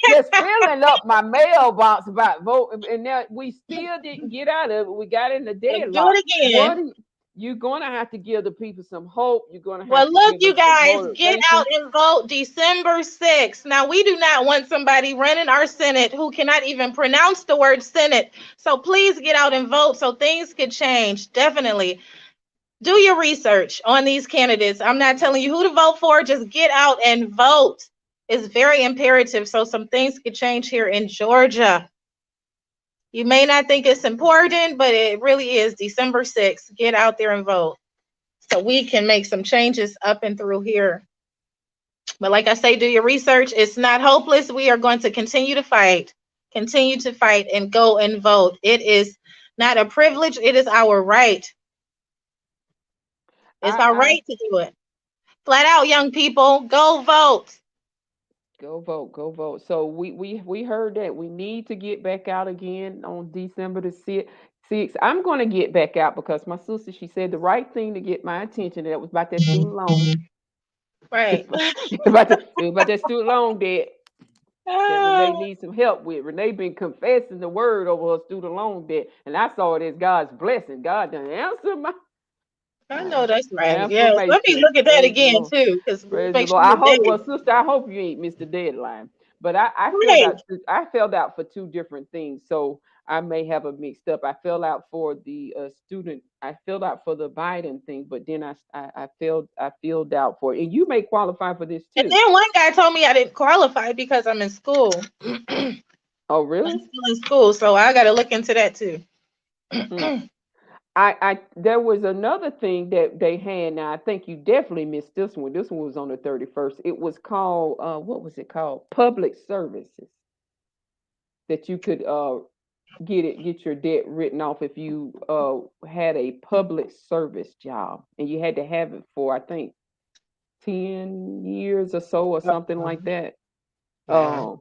just filling up my mailbox about vote. And now we still didn't get out of it. We got in the do deadlock. it What again. do you're gonna have to give the people some hope. You're gonna Well, have to look, give you them some guys, get out motivation. and vote December 6th. Now, we do not want somebody running our Senate who cannot even pronounce the word Senate. So please get out and vote so things could change. Definitely. Do your research on these candidates. I'm not telling you who to vote for, just get out and vote. It's very imperative so some things could change here in Georgia. You may not think it's important, but it really is. December 6th, get out there and vote so we can make some changes up and through here. But like I say, do your research. It's not hopeless. We are going to continue to fight, and go and vote. It is not a privilege, it is our right. It's our I right to do it. Flat out, young people, go vote. Go vote, go vote. So we heard that we need to get back out again on December the 6th. I'm going to get back out because my sister she said the right thing to get my attention. And that was about that student loan. Right. It was about that student loan debt that Renee Oh, needs some help with. Renee been confessing the word over her student loan debt, and I saw it as God's blessing. God done answered my I know that's right. Yes. Let me affirmation. look at that Praise the again Lord. too, because Praise the make Lord. sure I that hope, well, is sister, I hope you ain't missed the deadline. But I filled right. out. I filled out for two different things, so I may have a mixed up. I filled out for the student. I filled out for the Biden thing, but then I filled out for, and you may qualify for this And too. then one guy told me I didn't qualify because I'm in school. I'm Oh, really? still in school, so I got to look into that too. Hmm. I there was another thing that they had. Now I think you definitely missed this one. This one was on the 31st. It was called what was it called? Public services that you could get your debt written off if you had a public service job and you had to have it for I think 10 years or so or something like that. Wow. Um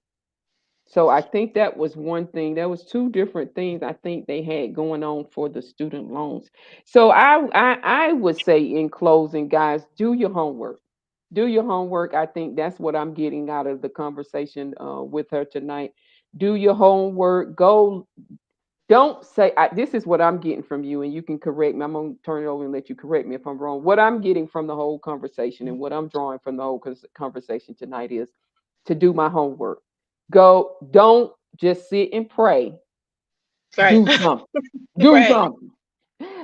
so I think that was one thing. There was two different things I think they had going on for the student loans. So I would say in closing, guys, do your homework. Do your homework. I think that's what I'm getting out of the conversation with her tonight. Do your homework. Go. Don't say this is what I'm getting from you, and you can correct me. I'm gonna turn it over and let you correct me if I'm wrong. What I'm getting from the whole conversation and what I'm drawing from the whole conversation tonight is to do my homework. Go, don't just sit and pray. Right. Do something. Do Right. something.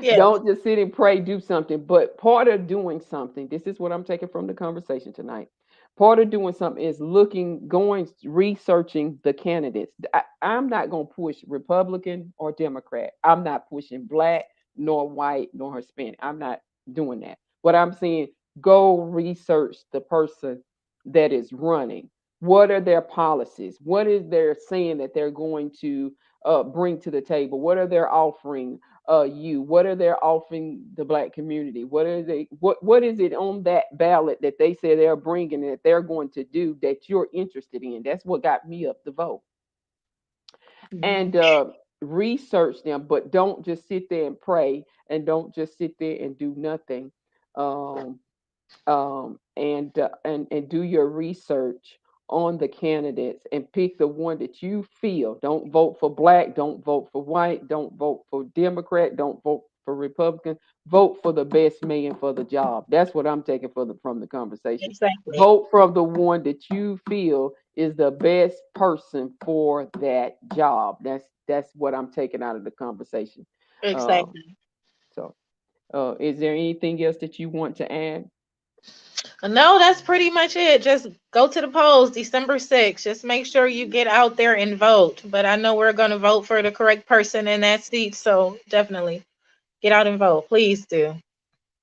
Yes. Don't just sit and pray, do something. But part of doing something, this is what I'm taking from the conversation tonight. Part of doing something is looking, going, researching the candidates. I'm not going to push Republican or Democrat. I'm not pushing black, nor white, nor Hispanic. I'm not doing that. What I'm saying, go research the person that is running. What are their policies? What is they're saying that they're going to bring to the table? What are they offering you? What are they offering the black community? What are they? What is it on that ballot that they say they're bringing that they're going to do that you're interested in? That's what got me up to vote. Mhm. And research them, but don't just sit there and pray, and don't just sit there and do nothing. Um, and do your research on the candidates and pick the one that you feel. Don't vote for black, don't vote for white, don't vote for Democrat, don't vote for Republican. Vote for the best man for the job. That's what I'm taking from the conversation. Exactly. Vote from the one that you feel is the best person for that job. That's what I'm taking out of the conversation. Uh, Exactly. so, is there anything else that you want to add? No, that's pretty much it. Just go to the polls December 6th. Just make sure you get out there and vote. But I know we're going to vote for the correct person in that seat. So definitely get out and vote. Please do.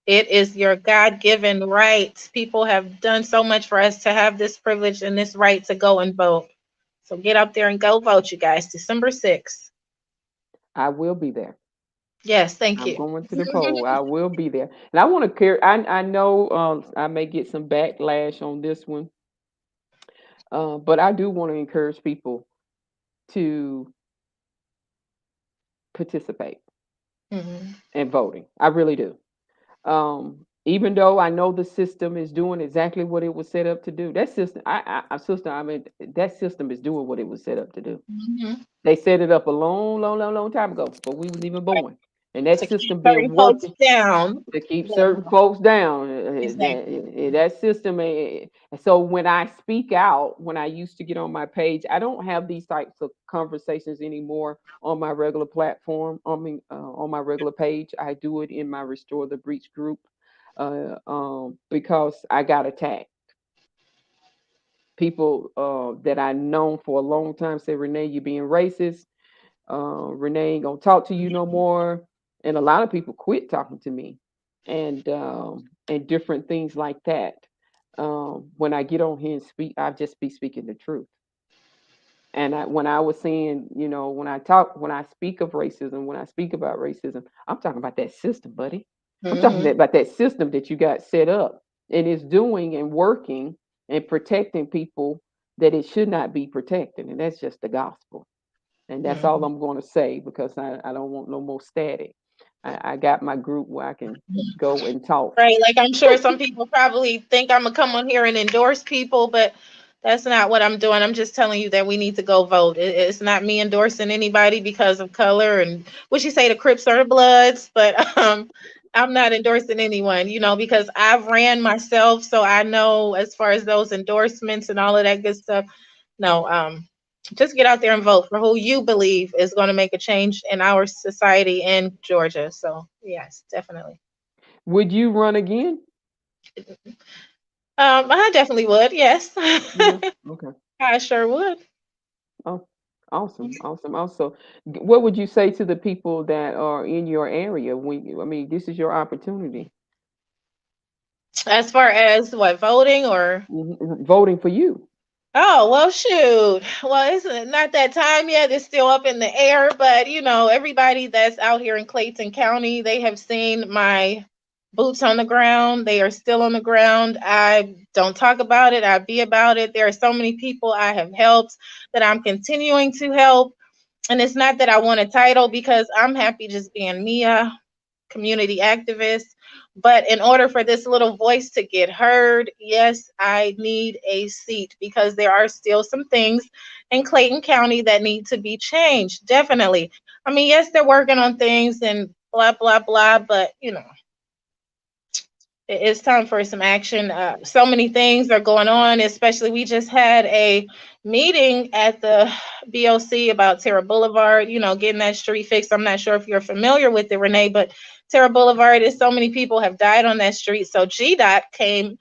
It is your God given right. People have done so much for us to have this privilege and this right to go and vote. So get out there and go vote, you guys. December 6th. I will be there. Yes, thank I'm you. going to the poll. I will be there, and I want to carry. I know I may get some backlash on this one, but I do want to encourage people to participate Mhm. in voting. I really do. Even though I know the system is doing exactly what it was set up to do, that system, system, I mean, that system is doing what it was set up to do. Mhm. They set it up a long, long, long, long time ago before we was even Right. born, and that To keep system been certain folks working down. to keep Let 'em certain know. folks down. Exactly. That system. So when I speak out, when I used to get on my page, I don't have these types of conversations anymore on my regular platform. On my regular page, I do it in my Restore the Breach group because I got attacked. People that I known for a long time say, "Renee, you're being racist. Renee ain't gonna talk to you no more." And a lot of people quit talking to me, and different things like that. When I get on here and speak, I just be speaking the truth. And when I was saying, when I speak of racism, when I speak about racism, I'm talking about that system, buddy. I'm talking Mhm. about that system that you got set up and is doing and working and protecting people that it should not be protecting. And that's just the gospel. And that's all Mhm. I'm going to say because I don't want no more static. I got my group where I can go and talk. Right. Like I'm sure some people probably think I'm gonna come on here and endorse people, but that's not what I'm doing. I'm just telling you that we need to go vote. It's not me endorsing anybody because of color and what you say the Crips or the Bloods, but I'm not endorsing anyone, because I've ran myself, so I know as far as those endorsements and all of that good stuff. No, just get out there and vote for who you believe is going to make a change in our society in Georgia. So yes, definitely. Would you run again? I definitely would. Yes, Yeah. Okay. I sure would. Oh, awesome. Awesome. Also, what would you say to the people that are in your area I mean, this is your opportunity. As far as what voting or Voting for you. oh well, shoot. Well, it's not that time yet. It's still up in the air, but everybody that's out here in Clayton County, they have seen my boots on the ground. They are still on the ground. I don't talk about it. I be about it. There are so many people I have helped that I'm continuing to help. And it's not that I want a title because I'm happy just being Mia, community activist. But in order for this little voice to get heard, yes, I need a seat because there are still some things in Clayton County that need to be changed. Definitely. I mean, yes, they're working on things and blah, blah, blah, but It's time for some action. So many things are going on, especially we just had a meeting at the BOC about Terra Boulevard, getting that street fixed. I'm not sure if you're familiar with it, Renee, but Terra Boulevard is so many people have died on that street. So GDOT came,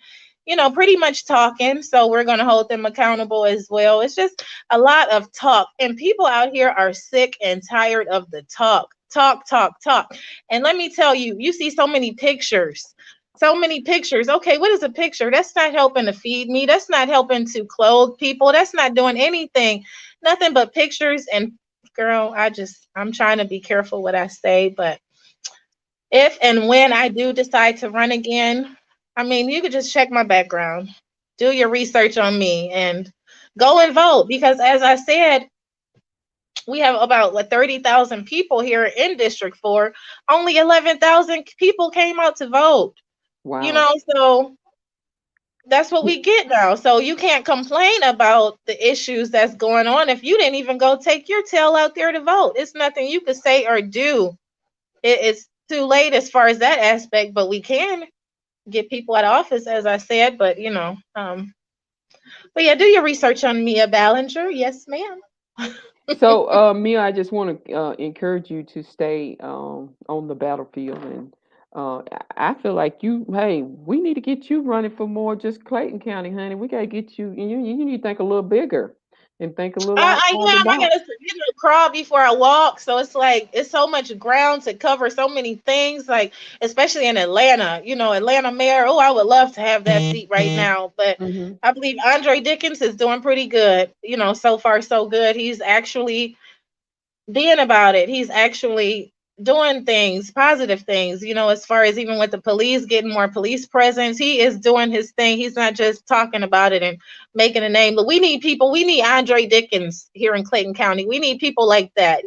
pretty much talking. So we're going to hold them accountable as well. It's just a lot of talk, and people out here are sick and tired of the talk. Talk, talk, talk. And let me tell you, you see so many pictures. So many pictures. Okay, what is a picture? That's not helping to feed me. That's not helping to clothe people. That's not doing anything. Nothing but pictures. And girl, I'm trying to be careful what I say, but if and when I do decide to run again, I mean, you could just check my background, do your research on me, and go and vote. Because as I said, we have about 30,000 people here in District 4. Only 11,000 people came out to vote. Wow. So that's what we get now. So you can't complain about the issues that's going on if you didn't even go take your tail out there to vote. It's nothing you could say or do. It's too late as far as that aspect, but we can get people out of office, as I said. But yeah, do your research on Mia Ballinger. Yes, ma'am. So, Mia, I just want to encourage you to stay on the battlefield, and I feel like hey, we need to get you running for more just Clayton County, honey. We got to get you, you need to think a little bigger and think a little I outside the am. I box. gotta crawl before I walk. So it's like it's so much ground to cover, so many things. Like especially in Atlanta, Atlanta mayor. Oh, I would love to have that seat right now. But Hmm. I believe Andre Dickens is doing pretty good. So far so good. He's actually being about it. He's actually doing things, positive things, as far as even with the police, getting more police presence. He is doing his thing. He's not just talking about it and making a name. But we need people. We need Andre Dickens here in Clayton County. We need people like that.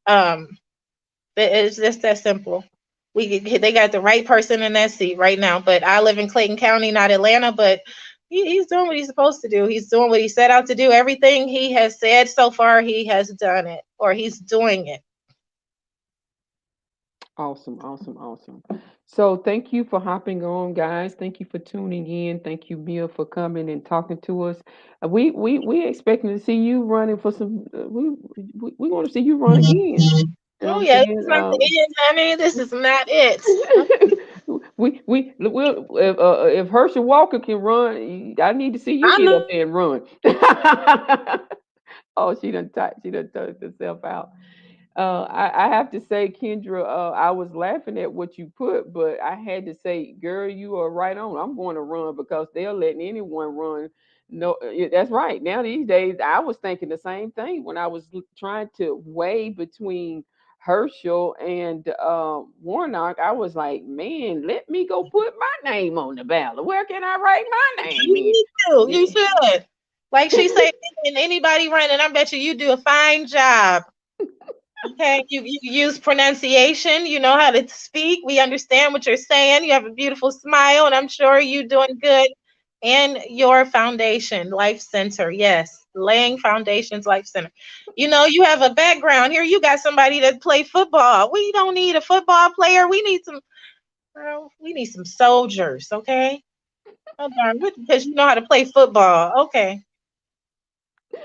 Um, it's just that simple. They got the right person in that seat right now. But I live in Clayton County, not Atlanta. But he's doing what he's supposed to do. He's doing what he set out to do. Everything he has said so far, he has done it, or he's doing it. Awesome, awesome, awesome. So, thank you for hopping on, guys. Thank you for tuning in. Thank you, Mia, for coming and talking to us. We expecting to see you running for some. We want to see you run again. You know what Oh I'm yeah, this saying? is not the end, honey. This is not it. If Herschel Walker can run, I need to see you I get up know. there and run. Oh, she done touched herself out. I have to say, Kendra, I was laughing at what you put, but I had to say, girl, you are right on. I'm going to run because they're letting anyone run. No, yeah, that's right. Now these days, I was thinking the same thing when I was trying to weigh between Herschel and Warnock. I was like, man, let me go put my name on the ballot. Where can I write my name in? You too. You Yeah. should. Like she said, and anybody running, I bet you do a fine job. Okay, you use pronunciation. You know how to speak. We understand what you're saying. You have a beautiful smile, and I'm sure you're doing good. And your foundation, Life Center, yes, laying foundations, Life Center. You have a background here. You got somebody that play football. We don't need a football player. We need some, girl. We need some soldiers. Okay, oh darn, because you know how to play football. Okay.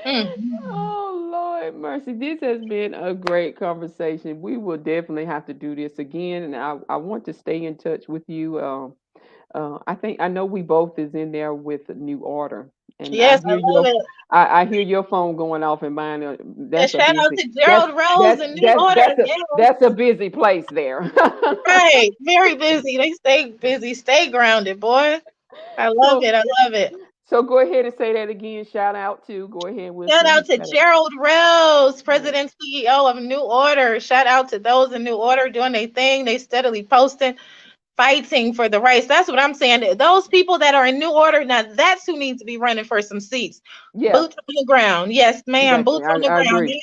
Mm. Oh Lord mercy. This has been a great conversation. We will definitely have to do this again, and I want to stay in touch with you. I know we both is in there with a New Order, and Yes, I love it. I hear your phone going off and mine. And That's a shout out busy to Gerald Rose and New Order. Yeah, that's a busy place there. right. Very busy. They stay busy. Stay grounded, boy. I love so it. I love it. so go ahead and say that again. Shout out to go ahead. We'll Shout see out you. to Gerald Rose, President CEO of New Order. Shout out to those in New Order doing their thing. They steadily posting, fighting for the rights. That's what I'm saying. Those people that are in New Order, now that's who needs to be running for some seats. Yeah, Boots on the ground. Yes, ma'am. exactly. Boots on the I ground. agree.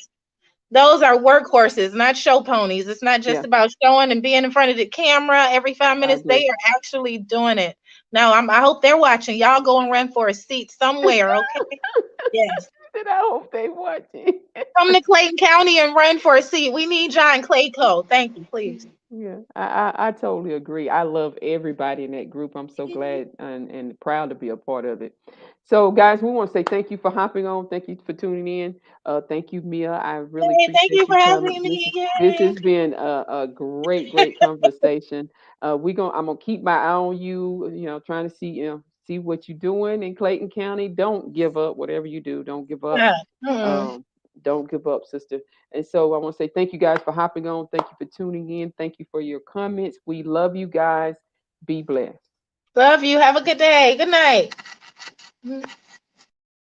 Those are workhorses, not show ponies. It's not just Yeah, about showing and being in front of the camera every five I minutes. agree. They are actually doing it. Now, I hope they're watching. Y'all go and run for a seat somewhere, okay? Yes. And I hope they watch it. Come to Clayton County and run for a seat. We need John Clayco. Thank you, please. Yeah, I totally agree. I love everybody in that group. I'm so glad and proud to be a part of it. So, guys, we want to say thank you for hopping on. Thank you for tuning in. Thank you, Mia. I really Hey, thank appreciate you you for coming. having This me. this Yay. has been a great conversation. I'm gonna keep my eye on you. Trying to see what you're doing in Clayton County. Don't give up. Whatever you do, don't give up. Yeah. Mm-mm. Um, don't give up, sister. And so I want to say thank you guys for hopping on. Thank you for tuning in. Thank you for your comments. We love you guys. Be blessed. Love you. Have a good day. Good night.